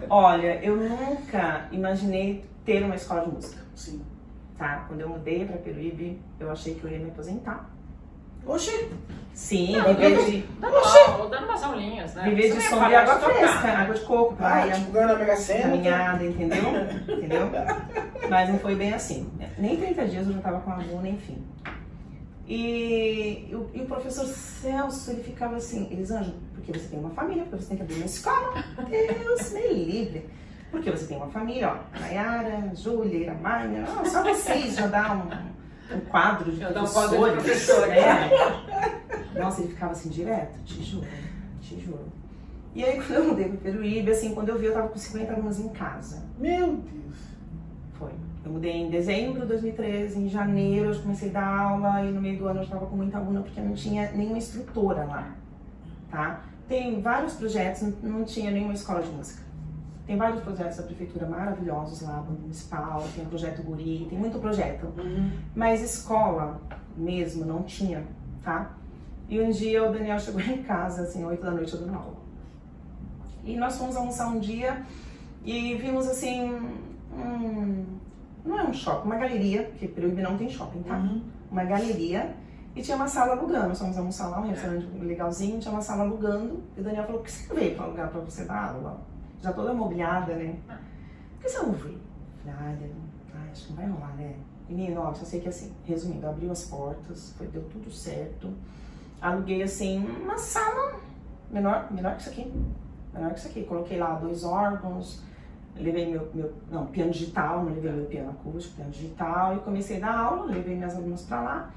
Olha, eu nunca imaginei ter uma escola de música. Sim. Tá? Quando eu mudei para Peruíbe, eu achei que eu ia me aposentar. Oxi! Sim, dando umas aulinhas, né? Viver de som de água fresca, água de coco, praia, tipo, ganhando a Mega Sena, caminhada, entendeu? Mas não foi bem assim. Nem 30 dias eu já estava com a aluna, enfim. E o professor Celso, ele ficava assim, Elisângela, porque você tem uma família, porque você tem que abrir uma escola. Deus me livre. Porque você tem uma família, ó, Nayara, Júlia, Iramanha, só vocês já dá um quadro de professores, né? Nossa, ele ficava assim direto, te juro. E aí quando eu mudei pro Peruíbe, assim, quando eu vi, eu tava com 50 alunos em casa. Meu Deus! Foi. Eu mudei em dezembro de 2013, em janeiro eu comecei a dar aula e no meio do ano eu estava com muita aluna porque não tinha nenhuma instrutora lá, tá? Tem vários projetos, não tinha nenhuma escola de música. Tem vários projetos da prefeitura maravilhosos lá, Banda Municipal, tem o Projeto Guri, tem muito projeto. Mas escola mesmo não tinha, tá? E um dia o Daniel chegou em casa, assim, 8 da noite eu dando aula. E nós fomos almoçar um dia e vimos, assim, não é um shopping, uma galeria, porque Peruíbe não tem shopping, tá? Uma galeria. E tinha uma sala alugando, nós fomos almoçar lá, um restaurante legalzinho, tinha uma sala alugando. E o Daniel falou, por que você não veio pra alugar pra você dar aula? Já toda mobiliada, né? Por que você não veio? Falei, acho que não vai rolar, né? Menino, ó, só sei que assim, resumindo, abriu as portas, deu tudo certo. Aluguei, assim, uma sala menor que isso aqui. Coloquei lá 2 órgãos, levei meu piano digital, não levei meu piano acústico, piano digital, e comecei a dar aula, levei minhas alunas pra lá.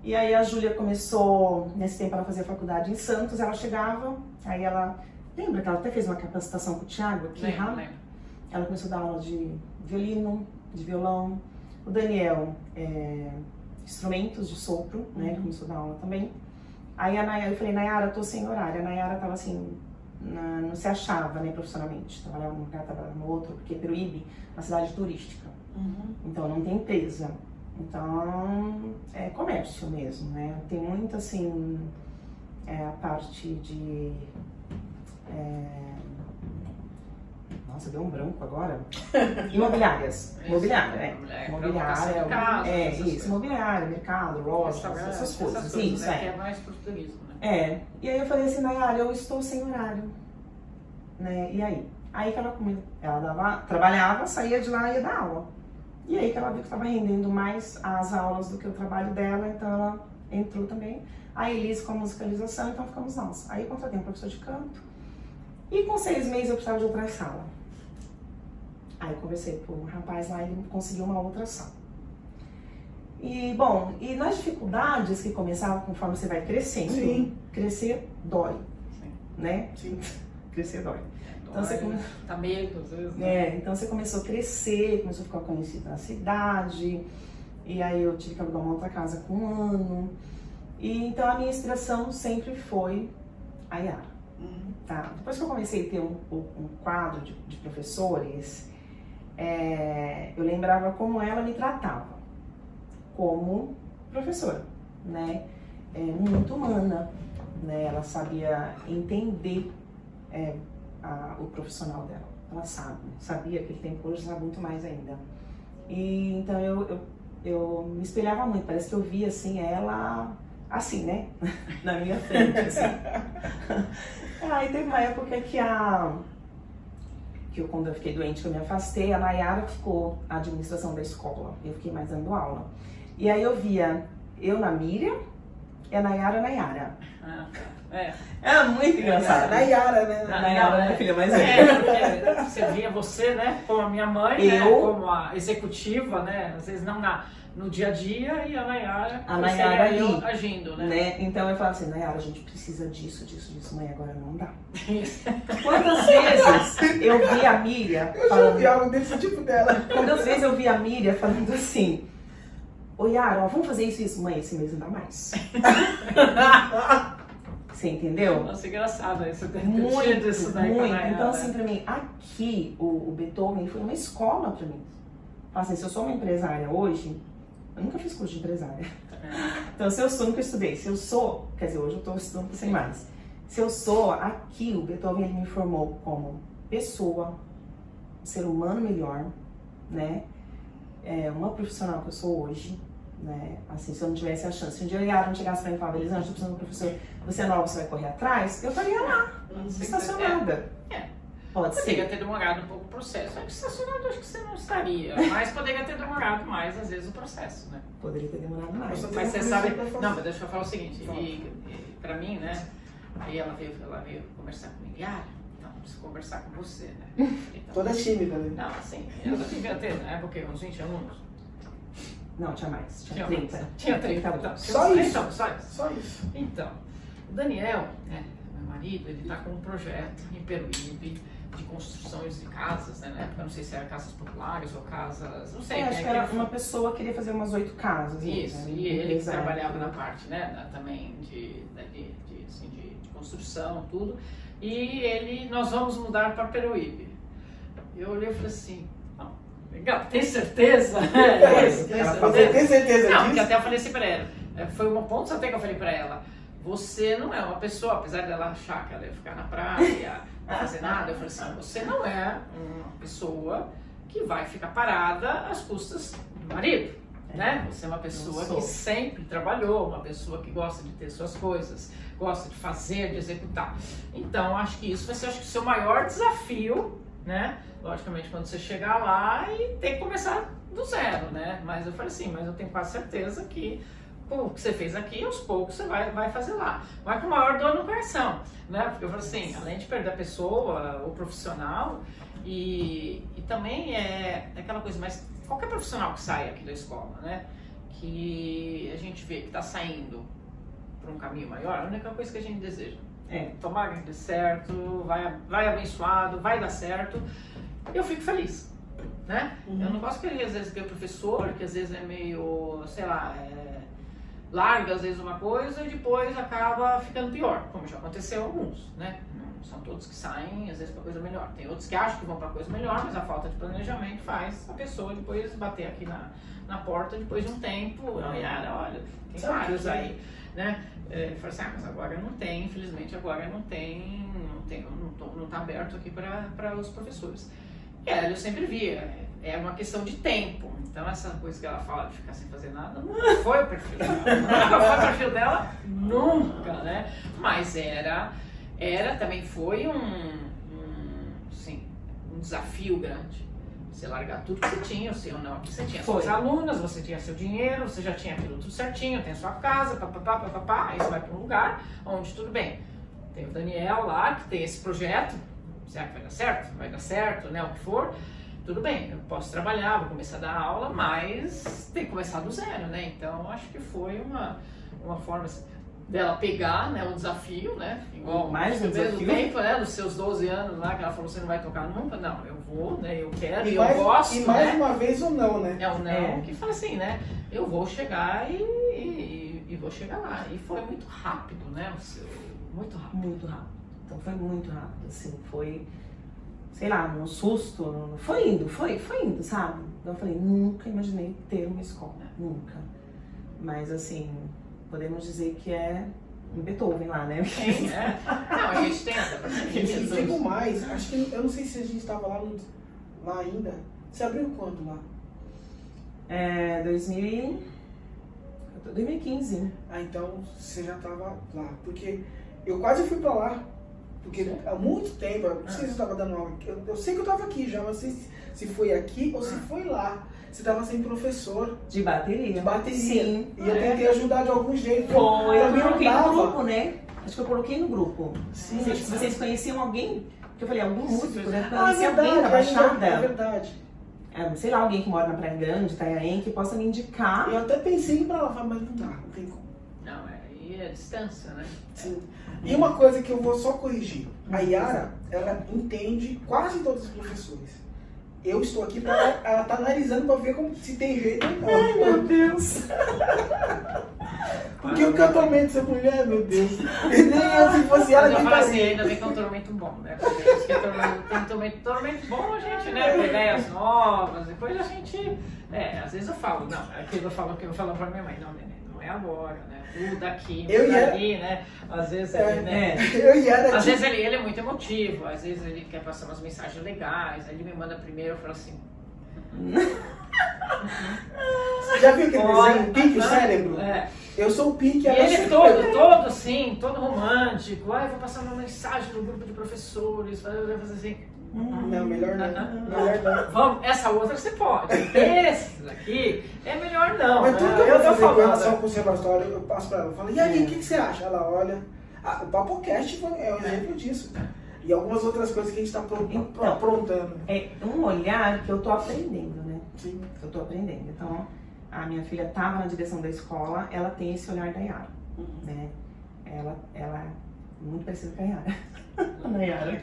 E aí a Júlia começou, nesse tempo ela fazia faculdade em Santos, ela chegava, aí ela... Lembra que ela até fez uma capacitação com o Thiago aqui? Lembro. Ela começou a dar aula de violino, de violão. O Daniel, instrumentos de sopro, né? Ele começou a dar aula também. Aí a Nayara, eu falei, Nayara, tô sem horário. A Nayara tava assim, não se achava, né, profissionalmente. Trabalhava num lugar, trabalhava no outro, porque Peruíbe é uma cidade turística. Então não tem empresa. Então é comércio mesmo, né? Tem muito assim, a parte de... Nossa, deu um branco agora. Imobiliárias. Imobiliária, Imobiliária, isso. Imobiliária, mercado, lojas, essas coisas. Isso, né? Que é mais pro turismo, né? E aí eu falei assim, Nayara, eu estou sem horário. Né? E aí? Aí que ela trabalhava, saía de lá e ia dar aula. E aí que ela viu que estava rendendo mais as aulas do que o trabalho dela, então ela entrou também. A Elis com a musicalização, então ficamos nós. Aí eu contratei um professor de canto. E com 6 meses eu precisava de outra sala. Aí eu conversei com um rapaz lá e ele conseguiu uma outra sala. E, bom, e nas dificuldades que começavam conforme você vai crescendo, Sim. Crescer dói, Sim. né? Sim. Crescer dói. Então você tá medo, às vezes, né? Então você começou a crescer, começou a ficar conhecida na cidade, e aí eu tive que alugar uma outra casa com 1 ano. E então a minha inspiração sempre foi a Yara. Tá? Depois que eu comecei a ter um quadro de professores, eu lembrava como ela me tratava como professora, né? Muito humana, né? Ela sabia entender o profissional dela. Ela sabia que ele tem hoje, sabe muito mais ainda. E então eu me espelhava muito, parece que eu via assim ela assim, né? Na minha frente, assim. Aí teve uma época que quando eu fiquei doente, que eu me afastei, a Nayara ficou a administração da escola. Eu fiquei mais dando aula. E aí eu via eu na Miriam e a Nayara na Yara. Era muito engraçado. Nayara, né? Nayara, minha filha mais velha. Você via você, né, como a minha mãe, né, como a executiva, né, às vezes não no dia a dia, e a Nayara ali, agindo, né? Então eu falava assim, Nayara, a gente precisa disso, mãe, agora não dá. Quantas vezes eu vi a Miriam falando... Eu já vi algo desse tipo dela. Quantas vezes eu vi a Miriam falando assim, ô Yara, vamos fazer isso, mãe, esse mês não dá mais. Você entendeu? Nossa, engraçado isso. Muito, isso daí muito. Então, assim, pra mim, aqui, o Beethoven foi uma escola pra mim. Assim, se eu sou uma empresária hoje, eu nunca fiz curso de empresária. Então, se eu sou, nunca estudei. Se eu sou, quer dizer, hoje eu tô estudando sem mais. Se eu sou, aqui, o Beethoven, ele me formou como pessoa, um ser humano melhor, né? Uma profissional que eu sou hoje. Né? Assim, se eu não tivesse a chance, se um dia a Yara não chegasse pra mim e falasse, Elisângela, estou precisando de um professor, você é nova, você vai correr atrás, eu estaria lá, estacionada. Pode ser. Poderia ter demorado um pouco o processo. Estacionado, acho que você não estaria, mas poderia ter demorado mais, às vezes, o processo, né? Poderia ter demorado mais. Mas você sabe. Não, mas deixa eu falar o seguinte, pra mim, né? Aí ela veio conversar comigo, Yara, então, preciso conversar com você, né? Então, toda tímida, né? Não, assim, ela devia ter, né? Porque uns 20 alunos. Não, tinha mais. Tinha 30. Tinha 30. Então, só isso. Então, só isso. Então, o Daniel, né, meu marido, ele está com um projeto em Peruíbe de construções de casas, né? Na época, não sei se eram casas populares ou casas, não sei. Acho que era uma pessoa que queria fazer umas 8 casas. Isso, né? e ele que trabalhava na parte, né, também de construção, tudo. E nós vamos mudar para Peruíbe. Eu olhei e falei assim, legal, tem certeza? Tem certeza não, porque disso? até eu falei assim pra ela, foi um ponto até que eu falei pra ela, você não é uma pessoa, apesar dela achar que ela ia ficar na praia, não fazer nada, eu falei assim, você não é uma pessoa que vai ficar parada às custas do marido, né? Você é uma pessoa que sempre trabalhou, uma pessoa que gosta de ter suas coisas, gosta de fazer, de executar. Então, acho que isso vai ser, acho que, o seu maior desafio, né? Logicamente, quando você chegar lá e tem que começar do zero, né? Mas eu falei assim, mas eu tenho quase certeza que o que você fez aqui, aos poucos você vai fazer lá. Vai com maior dor no coração, né? Porque eu falei assim, além de perder a pessoa, o profissional, e também é aquela coisa, mas qualquer profissional que sai aqui da escola, né? Que a gente vê que está saindo para um caminho maior, a única coisa que a gente deseja tomara que dê certo, vai abençoado, vai dar certo. Eu fico feliz, né? Eu não gosto que às vezes tem o professor, que às vezes é meio, sei lá, larga às vezes uma coisa e depois acaba ficando pior, como já aconteceu alguns, né? Não são todos que saem, às vezes, para coisa melhor. Tem outros que acham que vão para coisa melhor, mas a falta de planejamento faz a pessoa depois bater aqui na porta depois de um tempo. Yara, olha, tem vários aí, né? Fala assim, mas agora não tem, infelizmente agora não está aberto aqui para os professores. eu sempre via. É uma questão de tempo. Então essa coisa que ela fala de ficar sem fazer nada, não foi o perfil dela. Nunca foi o perfil dela, nunca, né? Mas também foi assim, um desafio grande. Você largar tudo que você tinha, o seu não, que você tinha suas alunas, você tinha seu dinheiro, você já tinha aquilo tudo certinho, tem a sua casa, papapá, aí você vai para um lugar onde tudo bem. Tem o Daniel lá, que tem esse projeto, será que vai dar certo? Vai dar certo, né, o que for. Tudo bem, eu posso trabalhar, vou começar a dar aula, mas tem que começar do zero, né? Então, acho que foi uma forma assim, dela pegar, né, um desafio, né? Igual mais um mesmo desafio. Tempo, né, dos seus 12 anos lá, que ela falou, você não vai tocar nunca. Não, eu vou, né, eu quero, eu gosto, e mais né? uma vez o não, né? É o não, que fala assim, né? Eu vou chegar e vou chegar lá. E foi muito rápido, né? Muito rápido. Muito rápido. Então foi muito rápido, assim, foi, sei lá, um susto, foi indo, sabe? Então eu falei, nunca imaginei ter uma escola, nunca. Mas assim, podemos dizer que é um Beethoven lá, né? Sim, é. Não, a gente tem essa E digo mais, acho que, eu não sei se a gente estava lá ainda. Você abriu quando lá? 2015. Ah, então você já estava lá. Porque eu quase fui pra lá. Porque há muito tempo, não sei se eu estava dando aula aqui. Eu sei que eu estava aqui já, mas não sei se foi aqui ou se foi lá. Você estava sem professor. De bateria. De bateria. Sim. E eu tentei ajudar de algum jeito. Foi, eu me coloquei no ajudava. grupo, né? Acho que eu coloquei no grupo. Sim. Vocês conheciam alguém? Porque eu falei, algum músico, né? Ah, é Conheci alguém da Baixada. É verdade. Sei lá, alguém que mora na Praia Grande, Itanhaém, que possa me indicar. Eu até pensei em ir pra lá, mas não dá, não tem como. Não, aí é distância, né? Sim. E uma coisa que eu vou só corrigir. A Yara, ela entende quase todos os professores. Eu estou aqui pra ela tá analisando pra ver se tem jeito ou não. Ai, meu Deus. Porque o cantamento dessa mulher, meu Deus. E nem eu, se fosse ela, Mas eu que falo assim, faria. ainda bem que é um tormento bom, né? Porque acho que tem tormento bom, a gente, né? Com ideias novas, depois a gente. Às vezes eu falo, não, aquilo eu falo pra minha mãe, não, neném, não é agora, né? Muda aqui, muda ali, né? Às vezes né? Eu e ela, Às vezes ele é muito emotivo, às vezes ele quer passar umas mensagens legais, aí ele me manda primeiro, eu falo assim. Você já viu aquele desenho, Pique o Cérebro? É. Eu sou o Pique, E ela ele é todo assim, todo romântico. Ai, vou passar uma mensagem no grupo de professores, fazer assim. Não, melhor não. Melhor não. Vamos, essa outra você pode. Esse daqui é melhor não. Mas tudo que eu tô vou fazer com relação falando. ao conservatório, eu passo pra ela. Eu falo, e aí, o que você acha? Ela olha. O Papocast é um exemplo disso. E algumas outras coisas que a gente está aprontando. É um olhar que eu tô aprendendo, né? Sim. Eu tô aprendendo. Então, a minha filha estava na direção da escola, ela tem esse olhar da Yara, né? Ela é muito parecida com a Yara. Na Yara.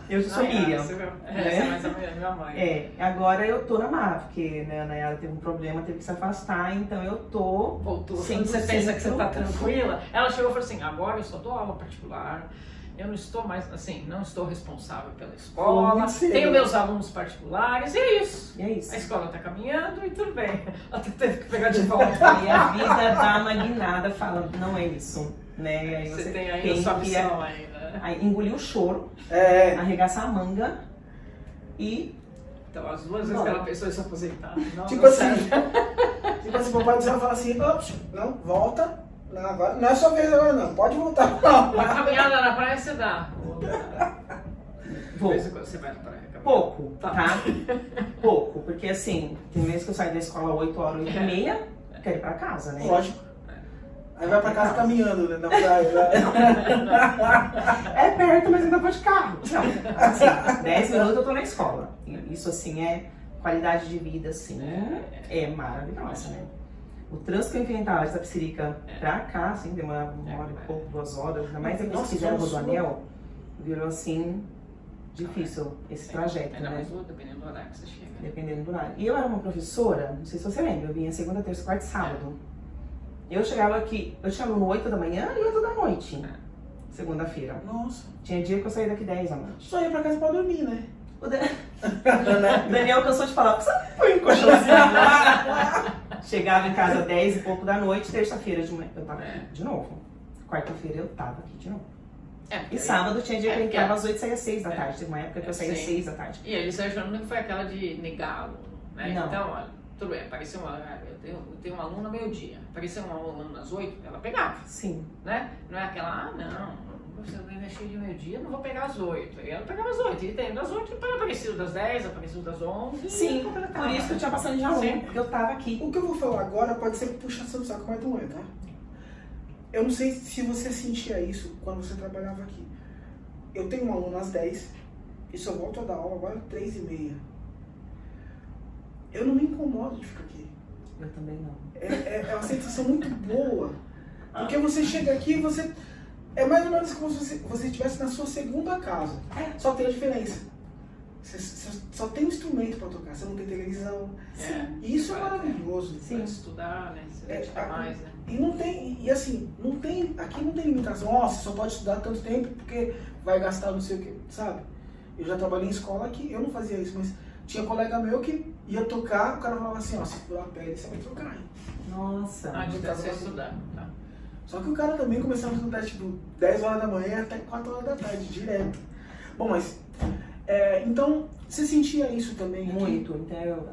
Eu sou Miriam. Essa é mais a minha mãe. Agora eu tô na Mar, porque né, a Nayara teve um problema, teve que se afastar, então eu tô... Voltou. 100% Quando você pensa que você tá tranquila, ela chegou e falou assim, agora eu só dou aula particular, eu não estou mais, assim, não estou responsável pela escola, tenho meus alunos particulares, e é isso. E é isso. A escola tá caminhando e tudo bem. Ela teve que pegar de volta. E a vida dá uma guinada falando, não é isso, né? E aí você tem aí a sua missão ainda. Aí engolir o choro, arregaçar a manga e... Então, as duas vezes que ela pensou em se aposentar. Não, Tipo não assim, serve. tipo assim, o papai do céu fala assim, ops, não, volta, não, agora, não é sua vez agora não, pode voltar. Uma caminhada na praia você dá. Vou. Você vai na praia. Pouco, Tá. Pouco, porque assim, tem vezes que eu saio da escola 8 horas, 8h30, quero ir pra casa, né? Lógico. Aí vai pra casa caminhando, né, na praia. É perto, mas ainda vou de carro. Não, assim, 10 minutos eu tô na escola. Isso, assim, é qualidade de vida, assim, é maravilhosa, né? O trânsito que eu enfrentava de Itapecerica pra cá, assim, demorava 1h e pouco, 2 horas, ainda mais depois que fizeram o Rodoanel, virou, assim, difícil esse trajeto, Ainda né? mais dependendo do horário que você chega. Dependendo do horário. E eu era uma professora, não sei se você lembra, eu vinha segunda, terça, quarta e sábado. Eu chegava aqui, eu chegava no 8 da manhã e 8 da noite, segunda-feira. Nossa. Tinha dia que eu saía daqui 10 da noite. Só ia pra casa pra dormir, né? O Daniel cansou de falar, você põe um colchãozinho lá. Chegava em casa 10 e pouco da noite, terça-feira de manhã eu tava aqui de novo. Quarta-feira eu tava aqui de novo. E sábado tinha dia que eu entrava às 8 e saía às 6 da É. tarde. Teve uma época que eu saía às 6 da tarde. E eles achando que foi aquela de negá-lo, né? Não. Então, olha, tudo bem, apareceu eu tenho uma aluna meio-dia, apareceu uma aluna às 8, ela pegava, Sim. né? Não é aquela, você vai mexer de meio-dia, não vou pegar às 8. Aí ela pegava às 8, e tem das 8, apareceu das 10, apareceu das 11. Sim, por isso que eu tinha bastante de aluno, Sim. porque eu tava aqui. O que eu vou falar agora pode ser puxação de saco, mas não é, tá? Eu não sei se você sentia isso quando você trabalhava aqui. Eu tenho um aluno às 10 e só volto a dar aula agora às 3h30. Eu não me incomodo de ficar aqui. Eu também não. É uma sensação muito boa. Porque você chega aqui e você... É mais ou menos como se você estivesse na sua segunda casa. Só tem a diferença. Você só tem instrumento para tocar, você não tem televisão. E isso é maravilhoso. Sim. Pra estudar, né? Você vai estudar mais, né? E não tem, e assim, não tem, aqui não tem limitação, ó, você só pode estudar tanto tempo porque vai gastar não sei o que, sabe? Eu já trabalhei em escola que eu não fazia isso, mas tinha colega meu que ia tocar, o cara falava assim, ó, se furar a pele, você vai trocar, hein? Nossa. Antes de você estudar, tá? Só que o cara também começava a estudar, tipo, 10 horas da manhã até 4 horas da tarde, direto. Bom, mas, então, você sentia isso também aqui? Muito. Então,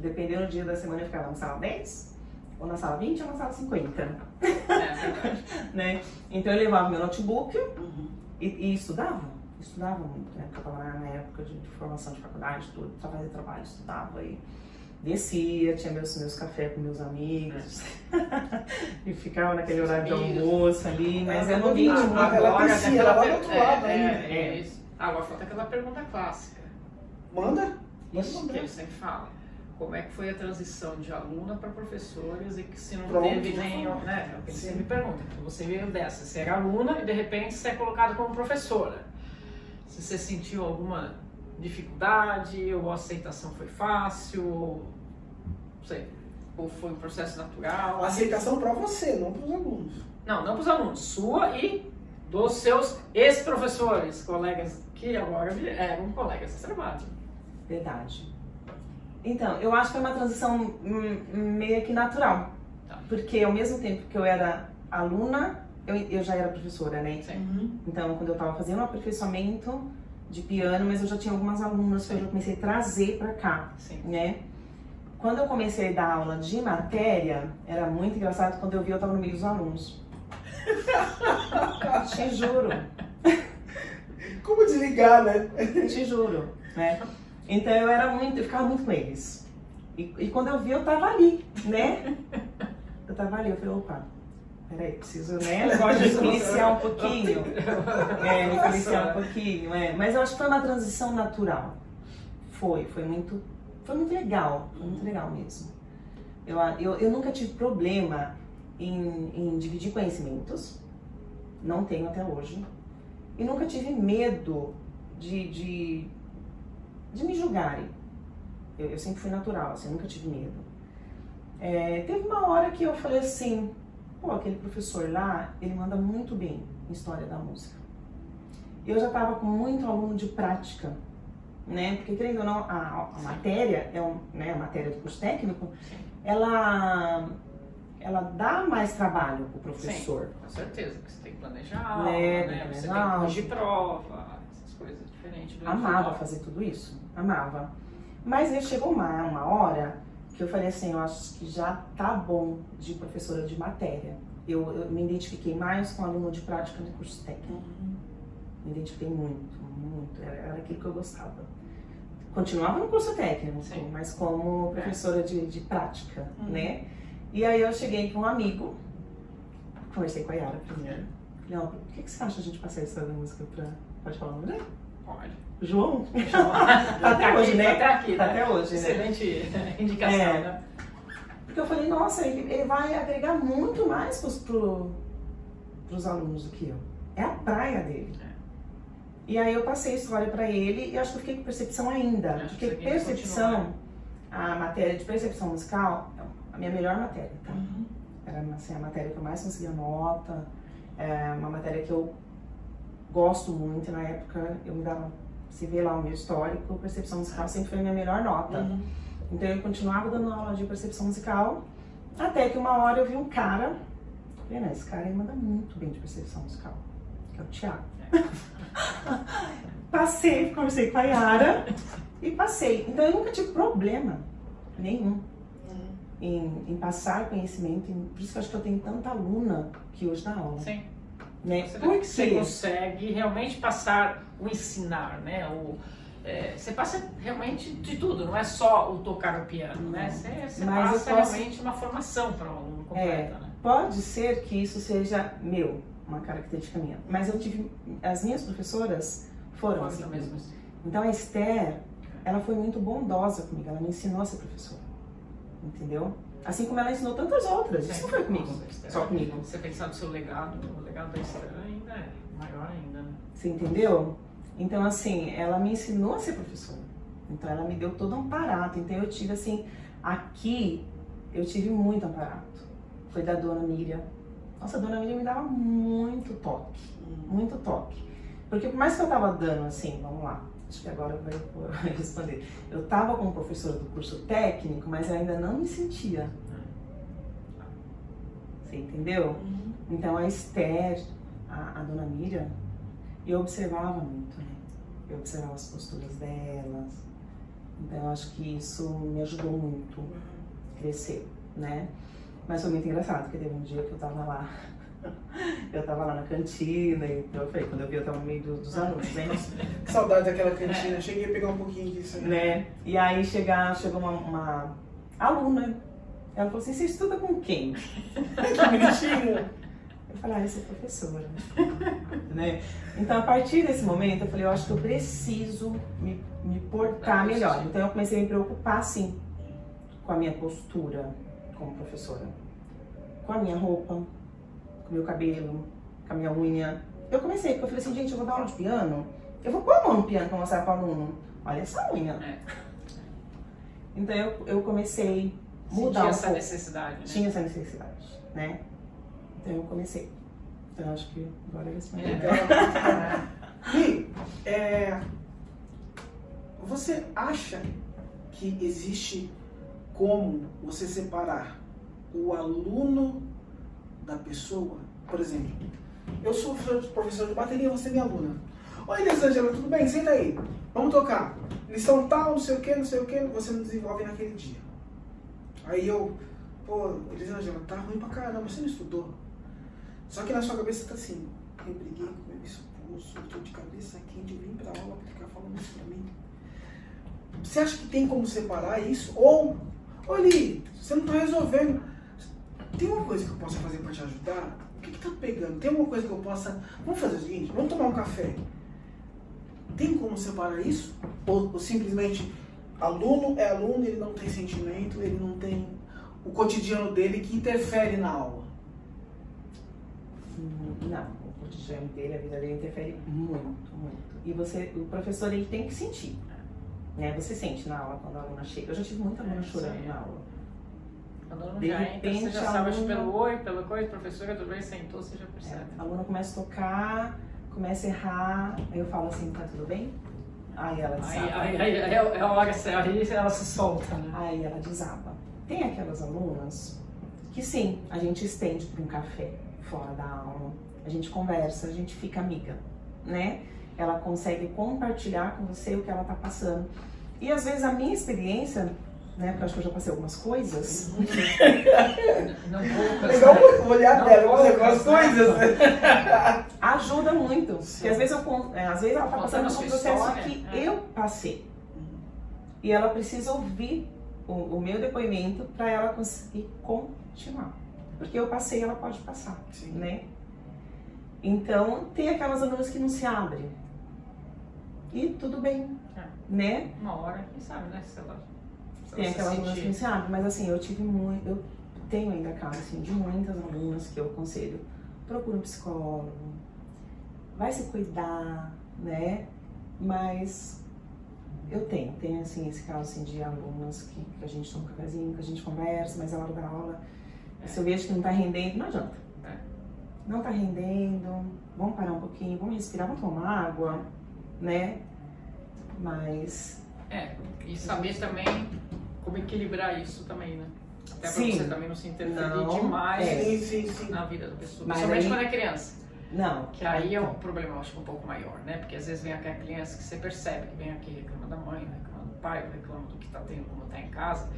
dependendo do dia da semana, eu ficava na sala 10, ou na sala 20, ou na sala 50. É verdade. Né? Então, eu levava meu notebook e estudava. Estudava muito, né? Porque eu estava na época de formação de faculdade, tudo, para fazer trabalho, estudava e descia, tinha meus cafés com meus amigos e ficava naquele horário de almoço ali, mas é no ritmo. Ela descia, ela vai do outro lado ainda. Isso. Agora falta aquela pergunta clássica. Manda? Isso que eles sempre falam. Como é que foi a transição de aluna para professores e que se não Pronto, teve nenhum, né? É o que eles sempre perguntam. Você veio dessa, você era aluna e de repente você é colocado como professora. Se você sentiu alguma dificuldade, ou a aceitação foi fácil, ou, não sei, ou foi um processo natural? A aceitação para você, não para os alunos. Não para os alunos, sua e dos seus ex-professores, colegas que agora eram colegas de trabalho. Verdade. Então, eu acho que foi uma transição meio que natural. Tá. Porque ao mesmo tempo que eu era aluna, eu já era professora, né? Sim. Então, quando eu estava fazendo um aperfeiçoamento de piano, mas eu já tinha algumas alunas que eu já comecei a trazer para cá, Sim. né? Quando eu comecei a dar aula de matéria, era muito engraçado, quando eu vi eu estava no meio dos alunos. Te juro. Como desligar, né? Te juro, né? Então eu ficava muito com eles. E quando eu vi, eu tava ali, né? Eu tava ali, eu falei, opa, peraí, preciso, né? Negócio de policiar um pouquinho. Me policiar um pouquinho, Mas eu acho que foi uma transição natural. Foi muito legal, foi muito legal mesmo. Eu nunca tive problema em dividir conhecimentos, não tenho até hoje. E nunca tive medo de me julgarem. Eu sempre fui natural, assim, nunca tive medo. Teve uma hora que eu falei assim, pô, aquele professor lá, ele manda muito bem em história da música. Eu já estava com muito aluno de prática, né? Porque, querendo ou não, a matéria, a matéria do curso técnico, ela dá mais trabalho pro professor. Sim, com certeza, porque você tem que planejar a aula, Tem né? que Você planejar tem que corrigir prova, essas coisas diferentes. Do Amava individual. fazer tudo isso, amava. Mas aí chegou uma hora que eu falei assim, eu acho que já tá bom de professora de matéria. Eu me identifiquei mais com aluno de prática do curso técnico. Me identifiquei muito, muito. Era aquilo que eu gostava. Continuava no curso técnico, Sim. mas como professora de prática, né? E aí eu cheguei com um amigo, conversei com a Yara primeiro. Falei, ó, por que você acha a gente passar a história da música pra... Pode falar o nome dele? Pode. João? Tá até hoje, né? Tá aqui, Tá né? até hoje, né? Excelente indicação, né? Porque eu falei, nossa, ele vai agregar muito mais pros alunos do que eu. É a praia dele. E aí eu passei a história pra ele e acho que eu fiquei com percepção ainda. Acho Porque que percepção, a matéria de percepção musical, é a minha melhor matéria, tá? Era assim, a matéria que eu mais conseguia nota, uma matéria que eu gosto muito. Na época eu me dava, se vê lá o meu histórico, percepção musical sempre foi a minha melhor nota. Então eu continuava dando aula de percepção musical, até que uma hora eu vi um cara, falei, não, esse cara ele manda muito bem de percepção musical, que é o Thiago. Passei, conversei com a Yara e passei. Então eu nunca tive problema nenhum em passar conhecimento. Por isso que eu acho que eu tenho tanta aluna que hoje dá aula. Sim. Né? Você consegue realmente passar o ensinar, né? Você passa realmente de tudo, não é só o tocar o piano, né? Você passa realmente uma formação para o aluno completa, né? Pode ser que isso seja uma característica minha, mas eu tive, as minhas professoras foram assim. Mesmo. Então a Esther, ela foi muito bondosa comigo, ela me ensinou a ser professora, entendeu? Assim como ela ensinou tantas outras, isso não foi comigo, só comigo. Você pensar no seu legado, o legado da Esther ainda é maior ainda, né? Você entendeu? Então assim, ela me ensinou a ser professora, então ela me deu todo um amparato, então eu tive assim, aqui eu tive muito amparato, foi da Dona Miriam. Nossa, a Dona Miriam me dava muito toque, porque por mais que eu tava dando assim, vamos lá, acho que agora eu vou responder. Eu tava como professora do curso técnico, mas eu ainda não me sentia. Você entendeu? Então a Esther, a Dona Miriam, eu observava muito, né? Eu observava as posturas delas. Então eu acho que isso me ajudou muito a crescer, né? Mas foi muito engraçado, porque teve um dia que eu tava lá. Eu tava lá na cantina e eu falei, quando eu vi, eu tava no meio dos alunos, né? Que saudade daquela cantina, cheguei a pegar um pouquinho disso. Né? E aí chegou uma aluna, ela falou assim, você estuda com quem? Que bonitinho! Eu falei, eu sou professora. Né? Então a partir desse momento eu falei, eu acho que eu preciso me portar melhor. Então eu comecei a me preocupar, sim, com a minha postura como professora. Com a minha roupa, com o meu cabelo, com a minha unha. Eu comecei, porque eu falei assim, gente, eu vou dar aula de piano, eu vou pôr a mão no piano pra mostrar para o aluno, olha essa unha. Então eu comecei a mudar Tinha essa necessidade, né? Tinha essa necessidade, né? Então eu comecei. Então eu acho que agora eu respondi. Você acha que existe como você separar o aluno da pessoa? Por exemplo, eu sou professor de bateria, você é minha aluna. Oi, Elisângela, tudo bem? Senta aí. Vamos tocar. Lição tal, não sei o que, você não desenvolve naquele dia. Aí pô, Elisângela, tá ruim pra caramba, você não estudou. Só que na sua cabeça tá assim, eu briguei com meu esposo, eu tô de cabeça quente, eu vim pra aula pra ficar falando isso pra mim. Você acha que tem como separar isso? Ou, olha, você não tá resolvendo. Tem uma coisa que eu possa fazer pra te ajudar? O que tá pegando? Tem alguma coisa que eu possa... Vamos fazer o seguinte, vamos tomar um café. Tem como separar isso? Ou simplesmente, aluno é aluno, ele não tem sentimento, ele não tem o cotidiano dele que interfere na aula? Não, o cotidiano dele, a vida dele interfere muito. E o professor, ele tem que sentir. Né? Você sente na aula quando a aluna chega. Eu já tive muita aluna chorando na aula. Quando a aluna já entra, você já sabe pelo oi, pela coisa, professora, tudo bem, sentou, você já percebe. A aluna começa a tocar, começa a errar, aí eu falo assim, tá tudo bem? Aí ela desaba. Aí é a hora certa, aí ela se solta, né? Aí ela desaba. Tem aquelas alunas que sim, a gente estende para um café fora da aula, a gente conversa, a gente fica amiga, né? Ela consegue compartilhar com você o que ela tá passando. E às vezes a minha experiência, né, porque eu acho que eu já passei algumas coisas. Não poucas. Legal o olhar dela, você com as coisas. Ajuda muito. Porque às vezes ela tá passando por um processo que eu passei. E ela precisa ouvir o meu depoimento para ela conseguir continuar. Porque eu passei, ela pode passar, né? Então, tem aquelas alunas que não se abrem. E tudo bem, né? Uma hora, quem sabe, né? Se ela tem aquelas alunas que não se abrem, mas assim, eu tenho ainda caso assim, de muitas alunas que eu aconselho, procura um psicólogo, vai se cuidar, né? Mas eu tenho assim, esse caso assim, de alunas que a gente toma um cafezinho, que a gente conversa, mas a hora da aula, se eu vejo que não tá rendendo, não adianta. Não tá rendendo, vamos parar um pouquinho, vamos respirar, vamos tomar água, né? Mas... e saber também como equilibrar isso também, né? Até pra Sim. você também não se interferir demais na vida da pessoa. Principalmente quando é criança. Não. Que aí é um problema, eu acho, um pouco maior, né? Porque às vezes vem aquela criança que você percebe que vem aqui reclama da mãe, reclama do pai, reclama do que tá tendo, como tá em casa.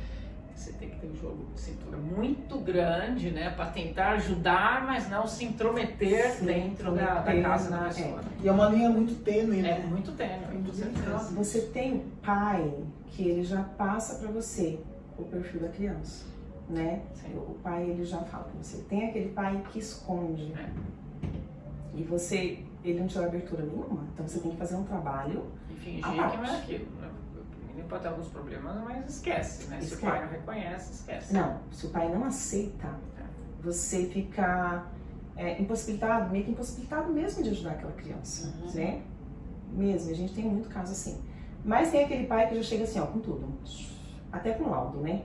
Você tem que ter um jogo de cintura muito grande, né? Para tentar ajudar, mas não se intrometer dentro da casa da pessoa. E é uma linha muito tênue, né? É muito tênue, com certeza. Você tem pai que ele já passa para você o perfil da criança, né? Sim. O pai, ele já fala pra você. Tem aquele pai que esconde. E você, ele não te dá abertura nenhuma. Então você tem que fazer um trabalho. E fingir que não é aquilo, né? O menino pode ter alguns problemas, mas esquece, né? Se o pai não reconhece, esquece. Não, se o pai não aceita, você fica impossibilitado, meio que impossibilitado mesmo de ajudar aquela criança, né? Mesmo, a gente tem muito caso assim. Mas tem aquele pai que já chega assim, ó, com tudo. Até com laudo, né?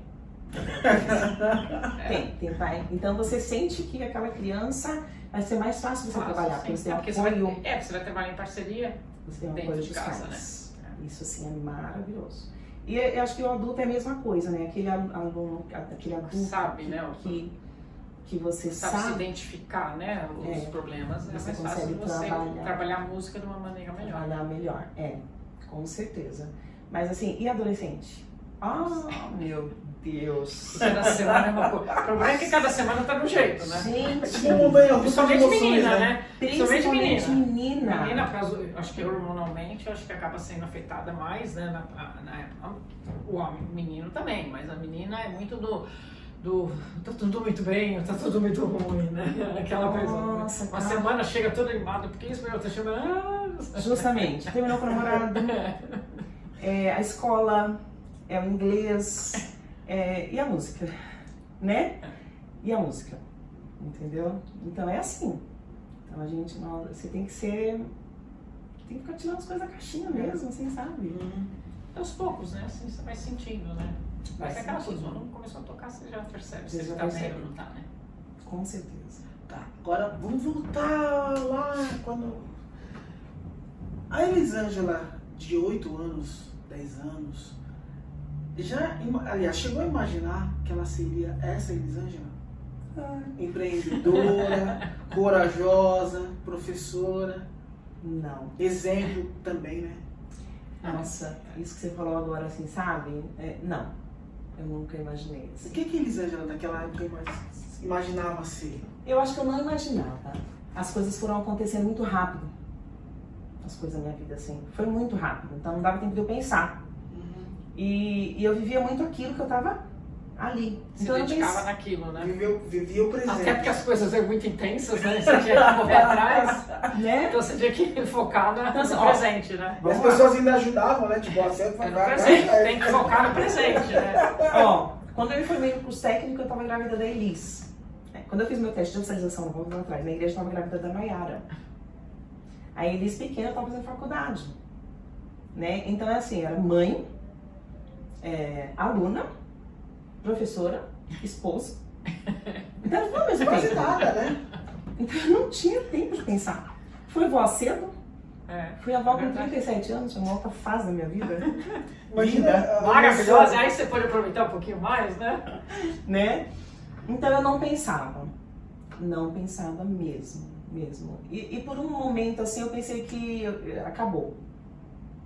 Tem pai. Então você sente que aquela criança vai ser mais fácil de você trabalhar, porque você tem apoio. Você vai trabalhar em parceria você tem dentro apoio de dos casa, pais. né? Isso assim é maravilhoso. E eu acho que o adulto é a mesma coisa, né? Aquele aluno, aquele adulto sabe, né? Que você sabe se identificar, né? Os problemas, é mais fácil você trabalhar a música de uma maneira melhor. Trabalhar melhor, com certeza. Mas assim, e adolescente? Meu Deus! Cada semana é uma coisa. O problema é que cada semana tá no jeito, né? Gente! Principalmente menina, né? Principalmente menina. Menina, acho que hormonalmente, acho que acaba sendo afetada mais, né? Na época. O menino também, mas a menina é muito tá tudo muito bem, tá tudo muito ruim, né? Aquela coisa. Nossa, uma semana chega toda animada, porque isso mesmo, tá chamando. Justamente, terminou com o namorado, a escola, o inglês, e a música, né? E a música, entendeu? Então é assim. Então você tem que ficar tirando as coisas da caixinha mesmo, assim, sabe? Aos poucos, né? Assim, você vai sentindo, né? Mas aquela coisa, quando começou a tocar, você já percebe se ele tá bem ou não tá, né? Com certeza. Tá, agora vamos voltar lá quando... A Elisângela, de 8 anos, 10 anos, aliás, chegou a imaginar que ela seria essa Elisângela? Empreendedora, corajosa, professora. Não. Exemplo também, né? Nossa, isso que você falou agora, assim, sabe? Não, eu nunca imaginei. Assim. O que a Elisângela naquela época imaginava ser? Eu acho que eu não imaginava. As coisas foram acontecendo muito rápido. As coisas da minha vida, assim. Foi muito rápido, então não dava tempo de eu pensar. E eu vivia muito aquilo que eu tava ali. Se então dedicava naquilo, né? Vivia o presente. Até porque as coisas eram muito intensas, né? Você tinha que correr atrás, né? Então você tinha que focar no presente, né? E as pessoas ainda ajudavam, né? Tipo, você no presente, tem que focar no presente, né? Quando eu me formei no curso técnico, eu tava grávida da Elis. Quando eu fiz meu teste de oficialização, não vou atrás, na igreja eu tava grávida da Nayara. A Elis pequena, eu tava fazendo faculdade. Né? Então, é assim, era mãe, aluna, professora, esposa. Então, não, mas quase nada, né? Então, eu não tinha tempo de pensar. Fui avó cedo, fui avó com 37 anos, foi uma outra fase da minha vida. Imagina, maravilhosa, aí você pode aproveitar um pouquinho mais, né? Então, eu não pensava mesmo. E por um momento, assim, eu pensei que acabou.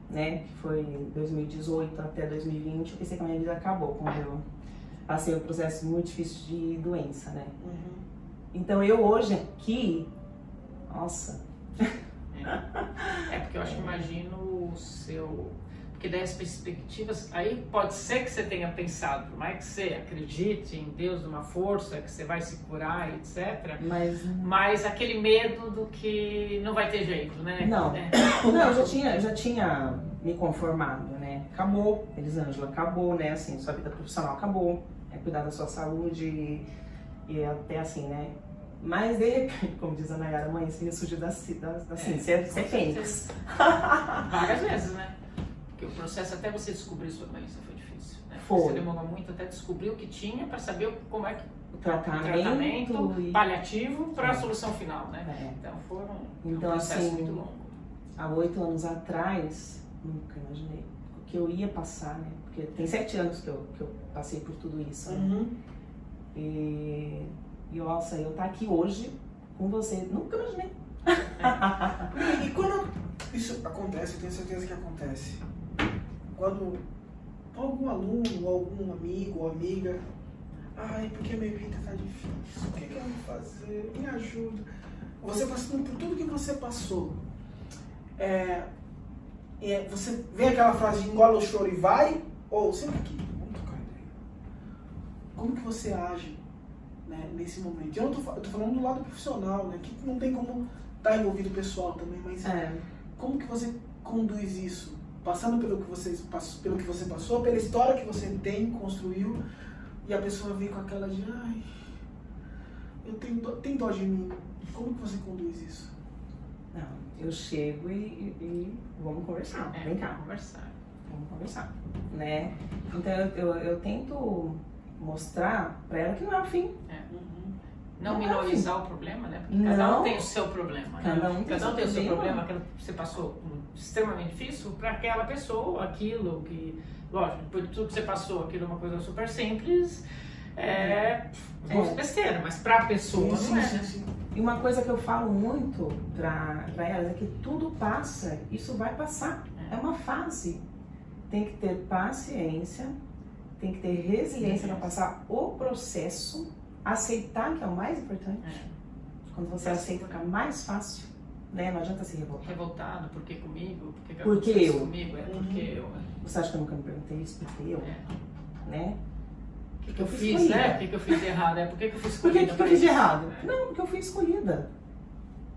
Né? Que foi 2018 até 2020, eu pensei que a minha vida acabou quando eu passei um processo muito difícil de doença, né? Então eu hoje aqui, nossa. Porque eu acho que imagino o seu... Porque daí as perspectivas, aí pode ser que você tenha pensado, por mais que você acredite em Deus, numa força, que você vai se curar, etc. Mas aquele medo do que não vai ter jeito, né? Não, eu já tinha me conformado, né? Acabou, Elisângela, acabou, né? Assim, sua vida profissional acabou, cuidar da sua saúde e até assim, né? Mas de repente, como diz a Nayara, mãe, você ressurgiu assim, você é fênix. Várias vezes, né? Porque o processo até você descobrir sua doença foi difícil, né? Foi. Você demorou muito até descobrir o que tinha para saber como é que o tratamento paliativo para a solução final, né? Então foi um processo assim, muito longo. Há 8 anos atrás, nunca imaginei o que eu ia passar, né? Porque tem 7 anos que eu passei por tudo isso, né? E nossa, eu estar aqui hoje com você, nunca imaginei. E quando isso acontece, eu tenho certeza que acontece, quando algum aluno, algum amigo ou amiga, ai, porque minha vida tá difícil, o que eu vou fazer? Me ajuda. Você passando por tudo que você passou, você vê aquela frase de engole o choro e vai, ou senta aqui, vamos trocar ideia. Como que você age, né, nesse momento? Eu tô falando do lado profissional, né, que não tem como estar envolvido pessoal também, mas como que você conduz isso? Passando pelo que você passou, pela história que você construiu, e a pessoa vem com aquela de, ai, tem dó de mim. Como que você conduz isso? Não, eu chego e vamos conversar. Vem cá. Vamos conversar, né? Então eu tento mostrar pra ela que não é o fim. Não minorizar o problema, né? Porque cada um tem o seu problema, né? Cada um tem o seu problema, aquilo que você passou extremamente difícil, para aquela pessoa, aquilo que, lógico, depois de tudo que você passou, aquilo é uma coisa super simples, besteira, mas para a pessoa não é, né? E uma coisa que eu falo muito pra elas é que tudo passa, isso vai passar. É uma fase. Tem que ter paciência, tem que ter resiliência para passar o processo, aceitar que é o mais importante. Quando você aceita, fica mais fácil, né? Não adianta se revoltar. Revoltado, por que comigo? Porque eu. Comigo? Porque eu. Você acha que eu nunca me perguntei isso? Porque eu, né? O que eu fiz, né? O que eu fiz de errado? Por que eu fui escolhida? Por que eu fiz de errado? Não, porque eu fui escolhida,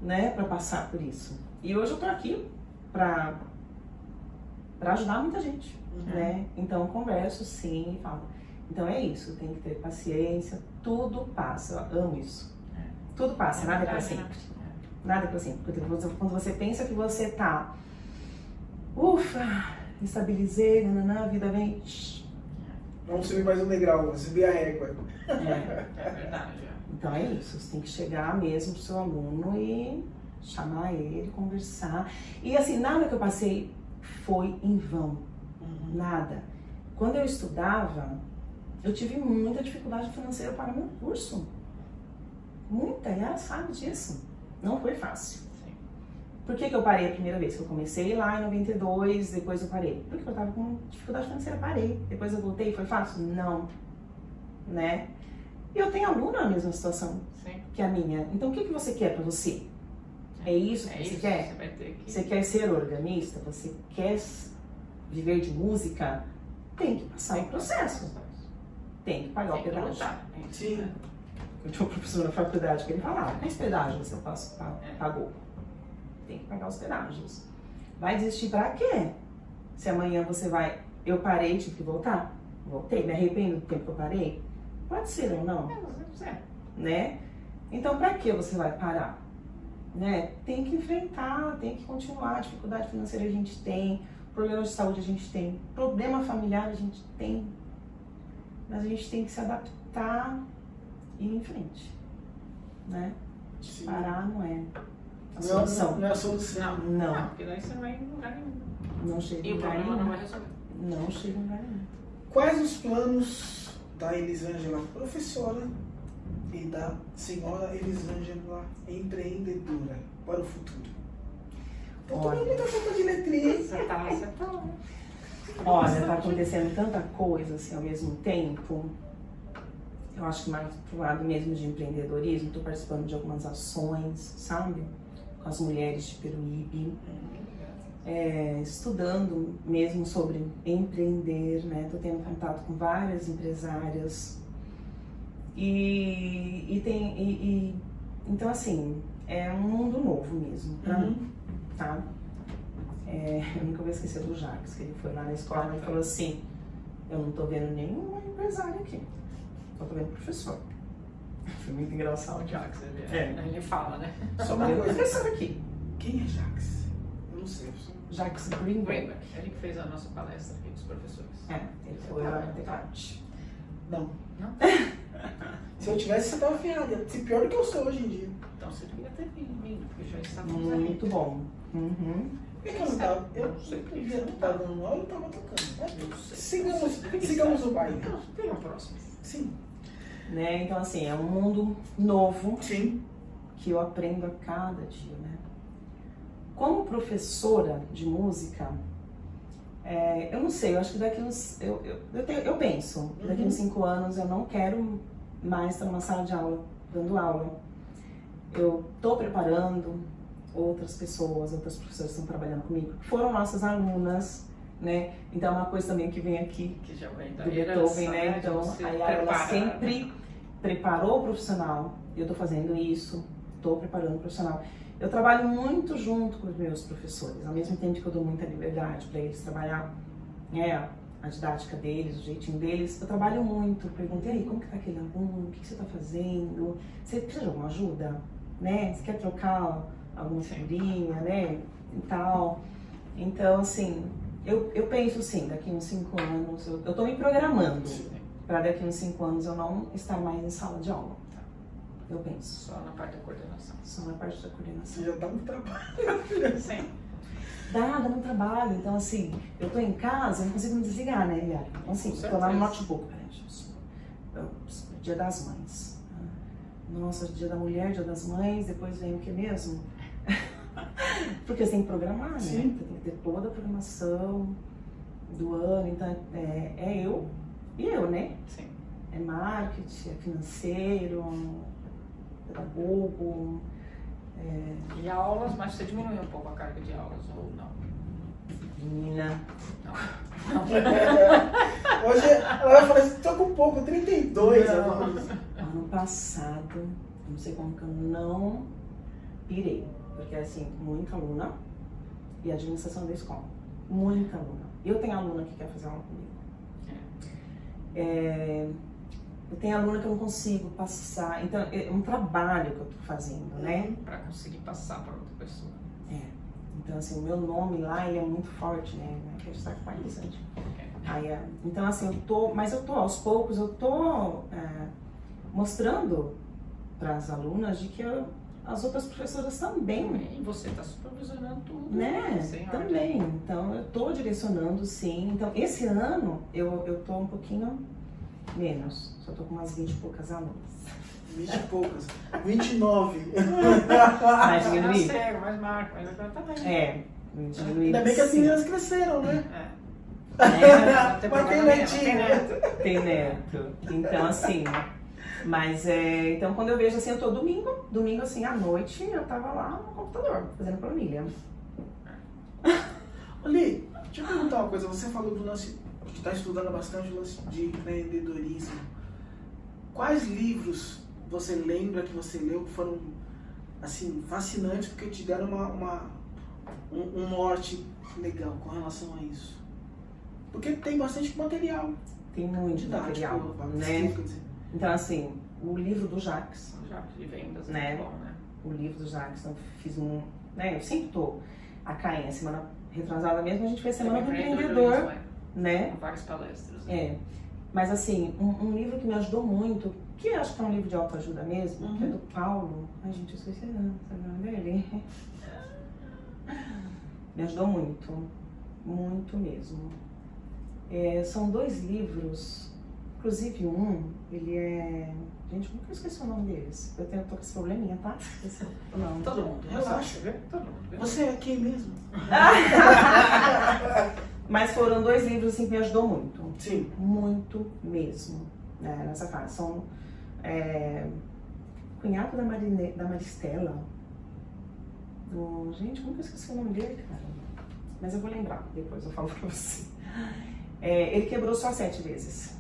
né? Pra passar por isso. E hoje eu tô aqui pra ajudar muita gente, né? Então eu converso sim e falo. Então é isso, tem que ter paciência, tudo passa, eu amo isso. Tudo passa, nada é pra sempre. Nada é pra sempre. Porque quando você pensa que você tá, ufa, estabilizei, a vida vem. Vamos subir mais um degrau, vamos subir a régua. É verdade. Então é isso, você tem que chegar mesmo pro seu aluno e chamar ele, conversar. E assim, nada que eu passei foi em vão. Nada. Quando eu estudava, eu tive muita dificuldade financeira para meu curso. Muita, e ela sabe disso. Não foi fácil. Sim. Por que eu parei a primeira vez? Eu comecei lá em 92, depois eu parei. Porque eu estava com dificuldade financeira, parei. Depois eu voltei, foi fácil? Não. Né? E eu tenho aluno na mesma situação que a minha. Então o que você quer para você? É isso que você quer? Você vai ter que... Você quer ser organista? Você quer viver de música? Tem que passar o processo. Tem que pagar o pedágio. Sim. Eu tinha um professor na faculdade que ele falava, quais pedágios você pagou? Tem que pagar os pedágios. Vai desistir pra quê? Se amanhã você vai... Eu parei, tive que voltar? Voltei. Me arrependo do tempo que eu parei? Pode ser ou não. Né? Então pra que você vai parar? Né? Tem que enfrentar, tem que continuar. Dificuldade financeira a gente tem, problemas de saúde a gente tem, problema familiar a gente tem. Mas a gente tem que se adaptar e ir em frente, né? Sim. Parar não é a solução. Não é a solução. Não. Porque daí você não vai em lugar nenhum. Não chega E em o lugar problema não nenhum. vai resolver. Não chega em lugar nenhum. Quais os planos da Elisângela professora e da senhora Elisângela empreendedora para o futuro? Então, todo mundo tá falando de letrinha. Você tá. Olha, tá acontecendo tanta coisa assim ao mesmo tempo. Eu acho que mais pro lado mesmo de empreendedorismo, tô participando de algumas ações, sabe? Com as mulheres de Peruíbe. Estudando mesmo sobre empreender, né? Tô tendo contato com várias empresárias. Então assim, é um mundo novo mesmo pra mim, tá? Eu nunca vou esquecer do Jacques, que ele foi lá na escola e falou assim, eu não tô vendo nenhuma empresária aqui, eu tô vendo professor. Foi muito engraçado. O Jacques, ele fala, né? Só uma coisa. Professor aqui. Quem é Jacques? Eu não sei. Jacques Greenberg. Ele que fez a nossa palestra aqui dos professores. Ele foi lá na Tecate. Não. Não? Se eu tivesse, você tava ferrado. Ia ser pior do que eu sou hoje em dia. Então você devia ter vindo, porque já estávamos aí. Muito bom. Por que eu não tava? Eu Não sei não por que devia você estar não dando aula, eu tava tocando. Eu sei. Sigamos o baile. Tem o próximo. Sim. Né? Então assim, é um mundo novo Sim. que eu aprendo a cada dia, né? Como professora de música, eu não sei, eu acho que daqui uns... Eu penso que daqui uns 5 anos eu não quero mais estar numa sala de aula, dando aula. Eu estou preparando outras pessoas, outras professoras que estão trabalhando comigo, que foram nossas alunas, né? Então é uma coisa também que vem aqui Que já vem do Beethoven, né? Então a Yara, ela sempre preparou o profissional, eu estou fazendo isso, estou preparando o profissional. Eu trabalho muito junto com os meus professores, ao mesmo tempo que eu dou muita liberdade para eles trabalhar, né, a didática deles, o jeitinho deles, eu trabalho muito, perguntei aí, como que tá aquele aluno, o que você está fazendo, você precisa de alguma ajuda, né, você quer trocar alguma figurinha, né, e tal. Então, assim, eu penso assim, daqui uns 5 anos, eu tô me programando para daqui uns 5 anos eu não estar mais em sala de aula. Eu penso. Só na parte da coordenação. Só na parte da coordenação. Já dá muito trabalho. Sim. Dá muito trabalho. Então, assim, eu tô em casa, eu não consigo me desligar, né, Yara? Então, assim, eu tô lá no notebook. Peraí, Dia das Mães. Nossa, Dia da Mulher, Dia das Mães, depois vem o que mesmo? Porque você tem que programar, né? Você tem que ter toda a programação do ano. Então, é eu e eu, né? Sim. É marketing, é financeiro, pedagogo. E aulas, mas você diminuiu um pouco a carga de aulas, ou não? Menina. Não. Hoje ela vai falar, estou com pouco, 32 alunos. Ano passado, eu não sei como que eu não pirei. Porque, assim, muita aluna e administração da escola. Muita aluna. Eu tenho aluna que quer fazer aula comigo. Eu tenho aluna que eu não consigo passar. Então, é um trabalho que eu tô fazendo, né? Para conseguir passar para outra pessoa. Então, assim, o meu nome lá, ele é muito forte, né? Que a gente tá com isso, gente. Então, assim, mas eu tô, aos poucos, eu tô mostrando para as alunas de que as outras professoras também. E você está supervisionando tudo. Né? Sem Também. ordem. Então, eu tô direcionando, sim. Então, esse ano, eu tô um pouquinho menos. Só tô com umas 20 e poucas alunas. 20 e poucas. 29. Mas diminuí. Mais marca, mas agora tá bem. Diminuí. Ainda bem que as sim. meninas cresceram, né? Não tem Mas tem problema nenhum, netinho. tem neto. Tem neto. Então, assim... Mas, então, quando eu vejo, assim, eu tô domingo, assim, à noite, eu tava lá no computador, fazendo planilha. Oli, deixa eu perguntar uma coisa. Você falou do lance, que está estudando bastante o lance de empreendedorismo. Quais livros você lembra que você leu que foram, assim, fascinantes porque te deram um norte legal com relação a isso? Porque tem bastante material. Tem muito Didático, material, né? quer dizer. Então, assim, o livro do Jacques, Já de vendas, Né? muito bom, né? o livro do Jacques, eu fiz né? Eu sempre tô. A Caen, semana retrasada mesmo, a gente fez Semana do Empreendedor, né? Com várias palestras. Né? Mas, assim, um livro que me ajudou muito, que eu acho que é um livro de autoajuda mesmo, que é do Paulo. Ai, gente, eu esqueci o nome dele. Me ajudou muito mesmo. São 2 livros, inclusive ele é... Gente, como que eu esqueci o nome deles? Eu tô com esse probleminha, tá? Não, Todo mundo, Relaxa. Todo mundo. Você é quem mesmo? Mas foram 2 livros assim, que me ajudou muito. Sim. Muito mesmo, né, nessa fase. São Cunhado da Maristela. Gente, como que eu esqueci o nome dele, cara? Mas eu vou lembrar, depois eu falo pra você. Ele quebrou só 7 vezes.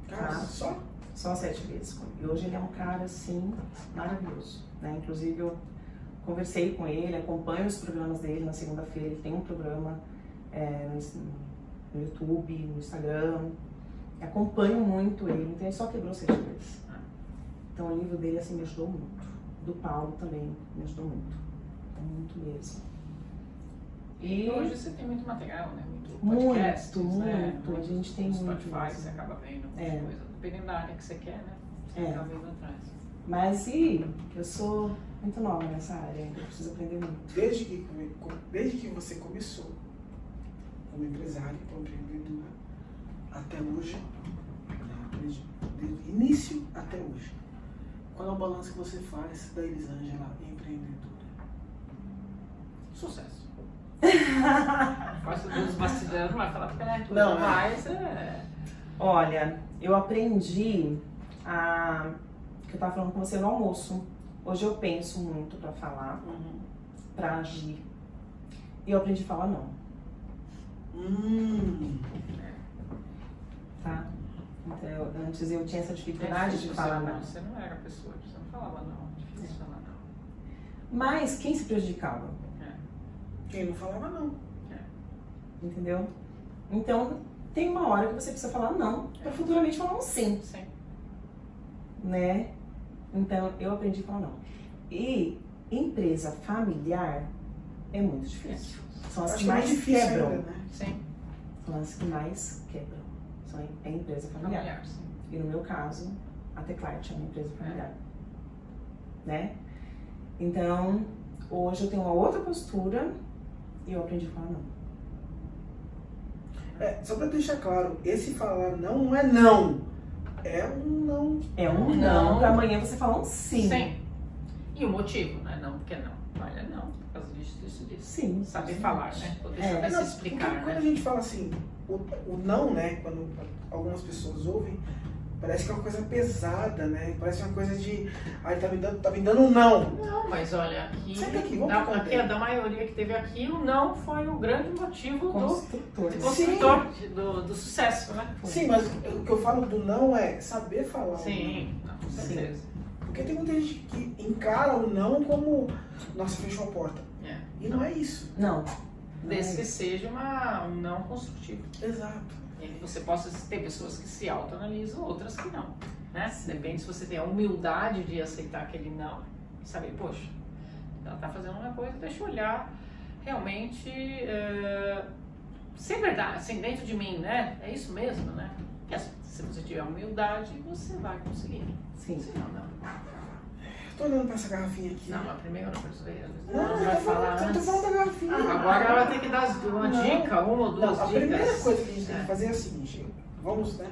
Cara, só? Só 7 vezes. E hoje ele é um cara, assim, maravilhoso, né? Inclusive, eu conversei com ele, acompanho os programas dele. Na segunda-feira ele tem um programa no YouTube, no Instagram. Acompanho muito ele, então ele só quebrou 7 vezes. Então o livro dele, assim, me ajudou muito. Do Paulo também me ajudou muito mesmo. E hoje você tem muito material, né? Muito Muito, podcasts, né? muito. A gente tem no muito Spotify, mesmo. você acaba vendo muita coisa. Dependendo da área que você quer, né? Você tá vindo atrás. Mas eu sou muito nova nessa área, eu preciso aprender muito. Desde que você começou como empresária, como empreendedora, até hoje, desde o início até hoje, Qual é o balanço que você faz da Elisângela empreendedora? Sucesso. Faço dos bastidores, não vai falar perto. Não, mas Olha, eu aprendi a... que eu tava falando com você no almoço. Hoje eu penso muito pra falar, pra agir. E eu aprendi a falar não. Tá? Então, antes eu tinha essa dificuldade de falar não. Você não era a pessoa, você não falava não. Difícil falar não. Mas quem se prejudicava? Quem não falava não. Entendeu? Então, tem uma hora que você precisa falar não, pra futuramente falar um sim. Sim. Né? Então, eu aprendi a falar não. E empresa familiar é muito difícil. São as Acho que mais difícil quebram. ainda, né? Sim. São as que mais quebram. São a empresa familiar. Familiar, sim. E no meu caso, a Teclart é uma empresa familiar. Né? Então, hoje eu tenho uma outra postura e eu aprendi a falar não. Só pra deixar claro, esse falar não é não. É um não. É um não, pra amanhã você falar um sim. Sim. E o motivo, né? Não, porque não. Olha, não, por causa disso, disso, disso. Sim. Saber falar, né? Poder saber Não, se explicar, porque quando né? a gente fala assim, o não, né? Quando algumas pessoas ouvem, parece que é uma coisa pesada, né? Parece uma coisa de, ai, tá me dando um não. Não, mas olha, aqui, Senta aqui, vamos pro aqui da maioria que teve aqui, o não foi o grande motivo Construtor. do construtor do sucesso, né? Sim, mas o que eu falo do não é saber falar o Sim, não, com certeza. não. Porque tem muita gente que encara o não como, nossa, fechou a porta. É. E não é isso. Não. Desde que seja um não construtivo. Exato. E que você possa ter pessoas que se autoanalisam, outras que não. Né? Depende se você tem a humildade de aceitar aquele não e saber, poxa, ela está fazendo uma coisa, deixa eu olhar realmente ser verdade, assim, dentro de mim, né? É isso mesmo, né? Porque se você tiver humildade, você vai conseguir. Sim. Se não, não. Tô olhando pra essa garrafinha aqui. Não, a primeira pessoa Não, vai falar eu tô antes. falando da garrafinha. Agora ela vai ter que dar uma dica, uma ou duas Não, a dicas. primeira coisa que a gente tem que fazer é a seguinte, vamos, né?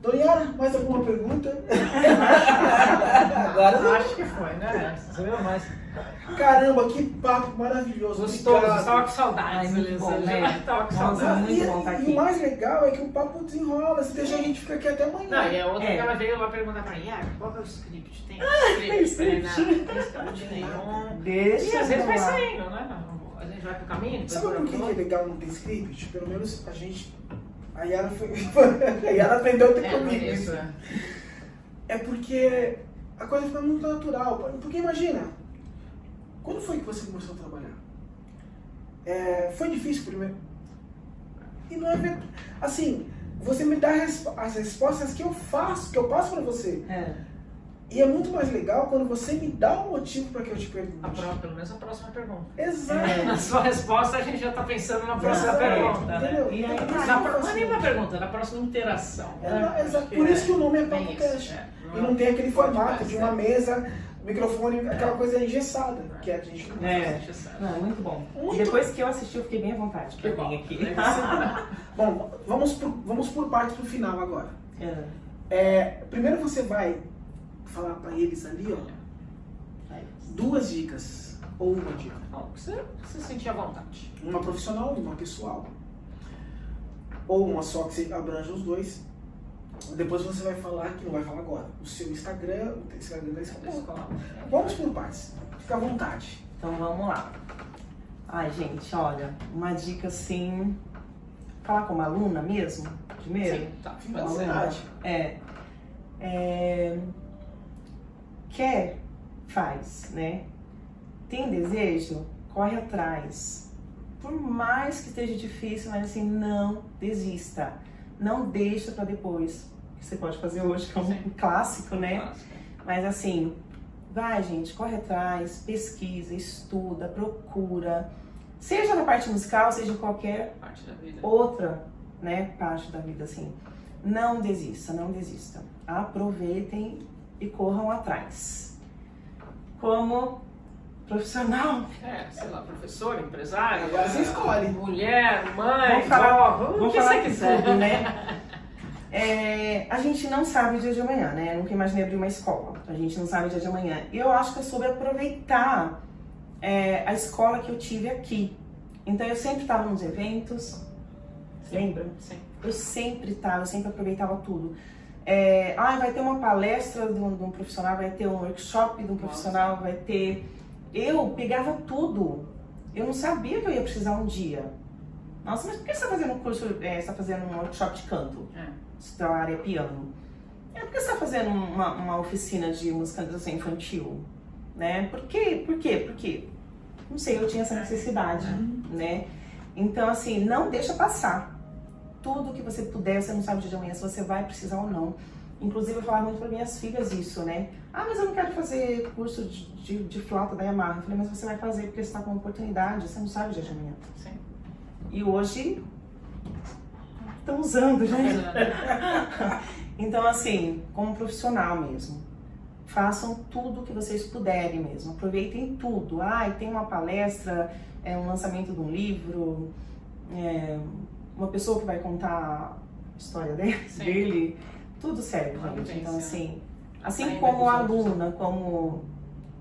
Doriana, mais alguma pergunta? Agora acho que foi, né? Você viu? Mas Caramba, que papo maravilhoso. gostoso, obrigado. estava com saudades, Ai, muito beleza? bom, né? Tava com Nossa, saudades. muito bom estar E aqui. o mais legal é que o papo desenrola, você deixa a gente ficar aqui até amanhã. Não, e a outra É. que ela veio lá perguntar pra mim, qual que é o script? Tem script? Falei, não, não tem script nenhum. Deixa E às vezes vai rolar. saindo, né? A gente vai pro caminho, depois Sabe vai por pro que é outro. legal não ter script? Pelo menos a gente... A Yara foi... a Yara aprendeu a ter comigo isso, isso. É porque a coisa fica muito natural. Porque imagina, quando foi que você começou a trabalhar? Foi difícil primeiro? E não é verdade. Assim, você me dá as respostas que eu faço, que eu passo pra você. E é muito mais legal quando você me dá um motivo pra que eu te pergunte. Pelo menos a próxima pergunta. Exato. Na sua resposta a gente já tá pensando na próxima pergunta, né? Entendeu? E aí, Então, não, Não é nem uma pergunta, na próxima interação. Né? Exato. Acho que Por isso que o nome é bem Papo isso, Cash. é. E não tem aquele formato podcast, de uma mesa, microfone, aquela coisa engessada, que a gente não Não, muito bom. Muito. E depois que eu assisti, eu fiquei bem à vontade pra Que bom. vir aqui. Bom, vamos por parte pro final agora. Primeiro você vai falar pra eles ali, ó, 2 dicas, ou uma dica. Não, você se sentir à vontade. Uma profissional e uma pessoal. Ou uma só que você abrange os dois. Depois você vai falar, que não vai falar agora, o seu Instagram, o Instagram da escola. Vamos por partes. Fica à vontade. Então vamos lá. Ai, gente, olha, uma dica assim. Falar como aluna mesmo, primeiro? Sim, tá. Fica à Pode ser. vontade. Quer, faz, né? Tem desejo, corre atrás. Por mais que esteja difícil, mas assim, não desista. Não deixa pra depois. Que você pode fazer hoje, que é um clássico, né? Clássico. Mas assim, vai, gente, corre atrás, pesquisa, estuda, procura. Seja na parte musical, seja em qualquer Parte da vida. outra, né, parte da vida, assim. Não desista, não desista. Aproveitem e corram atrás. Como profissional, Sei lá, professor, empresário. Agora você escolhe. Mulher, mãe, Vamos falar- vó, o vamos que falar você de quiser. tudo, né? A gente não sabe o dia de amanhã, né? Eu nunca imaginei abrir uma escola. A gente não sabe o dia de amanhã. E eu acho que eu soube aproveitar a escola que eu tive aqui. Então eu sempre estava nos eventos, lembra? Sim. Eu sempre estava, eu sempre aproveitava tudo. Vai ter uma palestra de um profissional, vai ter um workshop de um profissional, vai ter... Eu pegava tudo. Eu não sabia que eu ia precisar um dia. Nossa, mas por que você está fazendo um curso, você está fazendo um workshop de canto? Se da área piano. Por que você está fazendo uma oficina de musicalização infantil? Né? Por quê? Por quê? Por quê? Não sei, eu tinha essa necessidade, né? Então, assim, não deixa passar. Tudo que você puder, você não sabe o dia de amanhã se você vai precisar ou não. Inclusive, eu falava muito para minhas filhas isso, né? Mas eu não quero fazer curso de flauta da Yamaha. Eu falei, mas você vai fazer porque você está com uma oportunidade, você não sabe o dia de amanhã. Sim. E hoje, estão usando, né? Então, assim, como profissional mesmo, façam tudo que vocês puderem mesmo. Aproveitem tudo. Tem uma palestra, um lançamento de um livro, uma pessoa que vai contar a história dele. Tudo serve, gente. Então, assim como aluna, como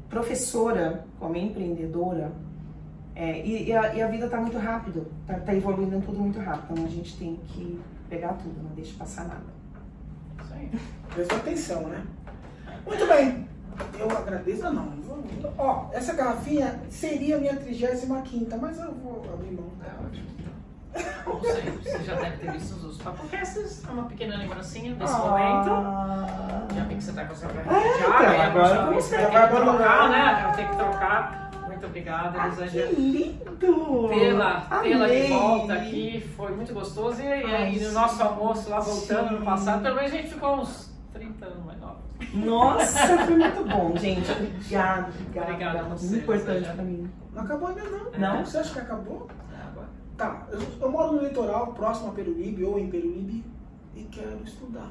professora, como empreendedora, e a vida está muito rápido, tá evoluindo tudo muito rápido. Então, a gente tem que pegar tudo, não deixe passar nada. Isso aí. Presta atenção, né? Muito bem. Eu agradeço. Essa garrafinha seria a minha 35ª, mas eu vou abrir mão. Como sempre, você já deve ter visto os PapoCasts. É uma pequena lembrancinha desse momento. Já vi que você está com a sua garrafa de água. Agora você vai trocar, né? Eu tenho que trocar. Muito obrigada, Elisângela. Que lindo! Pela de volta aqui. Foi muito gostoso. E aí, no nosso almoço lá voltando no passado, pelo menos a gente ficou uns 30 anos mais nova. Nossa, foi muito bom, gente. Obrigada. Obrigada a você. Muito importante pra mim. Não acabou ainda não. Não? Você acha que acabou? Tá, eu moro no litoral, próximo a Peruíbe ou em Peruíbe, e quero estudar.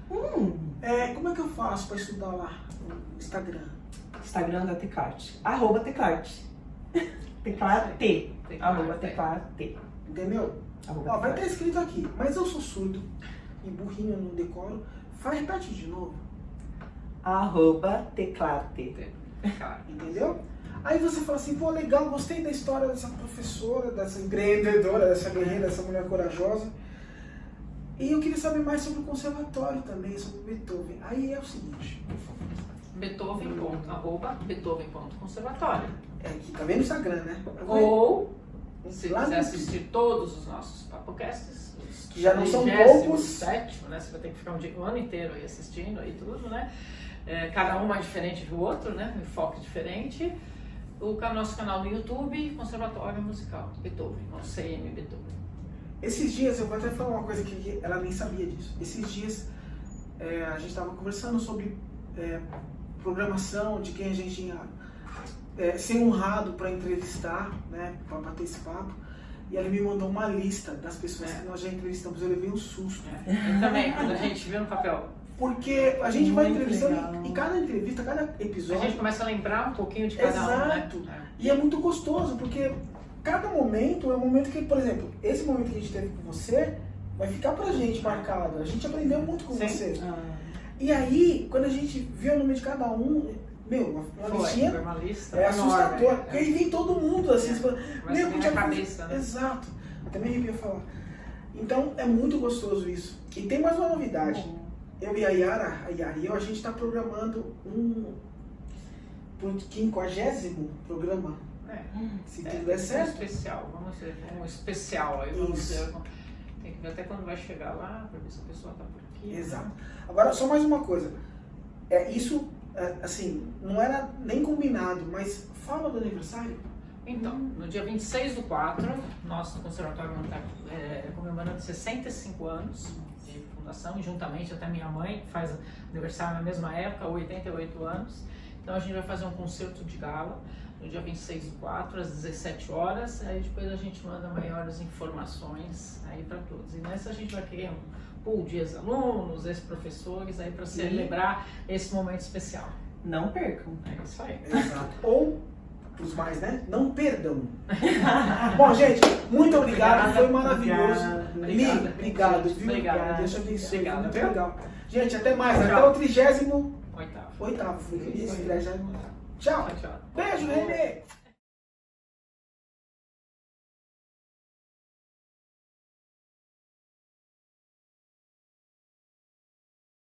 Como é que eu faço para estudar lá no Instagram? Instagram da Teclarte. @Teclarte. Teclarte. @Teclarte. Entendeu? Vai estar escrito aqui, mas eu sou surdo e burrinho, eu não decoro. Repete de novo. @Teclarte. Entendeu? Aí você fala assim, legal, gostei da história dessa professora, dessa empreendedora, dessa guerreira, dessa mulher corajosa. E eu queria saber mais sobre o conservatório também, sobre Beethoven. Aí é o seguinte, Beethoven.conservatório. Aqui, tá vendo o Instagram, né? Ou, se lá quiser assistir todos os nossos PapoCasts, que já não são poucos. 7º, né? Você vai ter que ficar um ano inteiro aí assistindo aí tudo, né? Cada um mais diferente do outro, né? Um enfoque diferente. O nosso canal no YouTube, Conservatório Musical Beethoven, o CM Beethoven. Esses dias, eu vou até falar uma coisa que ela nem sabia disso. Esses dias, a gente estava conversando sobre programação, de quem a gente ia ser honrado para entrevistar, né? Para bater esse papo. E ela me mandou uma lista das pessoas que nós já entrevistamos. Eu levei um susto. Eu também, quando a gente viu no papel. Porque a gente vai entrevistando e cada entrevista, cada episódio... A gente começa a lembrar um pouquinho de cada um, né? E é muito gostoso, porque cada momento é um momento que, por exemplo, esse momento que a gente teve com você vai ficar pra gente marcado. A gente aprendeu muito com você. E aí, quando a gente viu o nome de cada um, uma listinha uma lista assustador. Porque aí vem todo mundo assim, você fala, podia cabeça, né? Exato. Até me arrepio falar. Então é muito gostoso isso. E tem mais uma novidade. Eu e a Yara e eu, a gente está programando um 50º programa. Se tudo der certo. Especial, vamos ver, um especial aí, vamos ver. Tem que ver até quando vai chegar lá, para ver se a pessoa está por aqui. Exato. Agora, só mais uma coisa. Isso, assim, não era nem combinado, mas fala do aniversário. Então, no dia 26/4, nós no Conservatório vamos estar comemorando 65 anos de fundação, e juntamente até minha mãe, que faz aniversário na mesma época, 88 anos. Então a gente vai fazer um concerto de gala no dia 26/4, às 17 horas, aí depois a gente manda maiores informações aí para todos. E nessa a gente vai querer um pool de ex-alunos, ex-professores, aí para celebrar esse momento especial. Não percam. É isso aí. Exato. Ou, os mais, né? Não perdam. Bom, gente, muito obrigado. Foi maravilhoso. Obrigada. Obrigado, viu? Obrigada. Deus te abençoe. Obrigado, Muito viu? legal. Gente, até mais. Tchau. Até o 38º. Oitavo, fui estreia já. Tchau. Tchau. Beijo, Renê.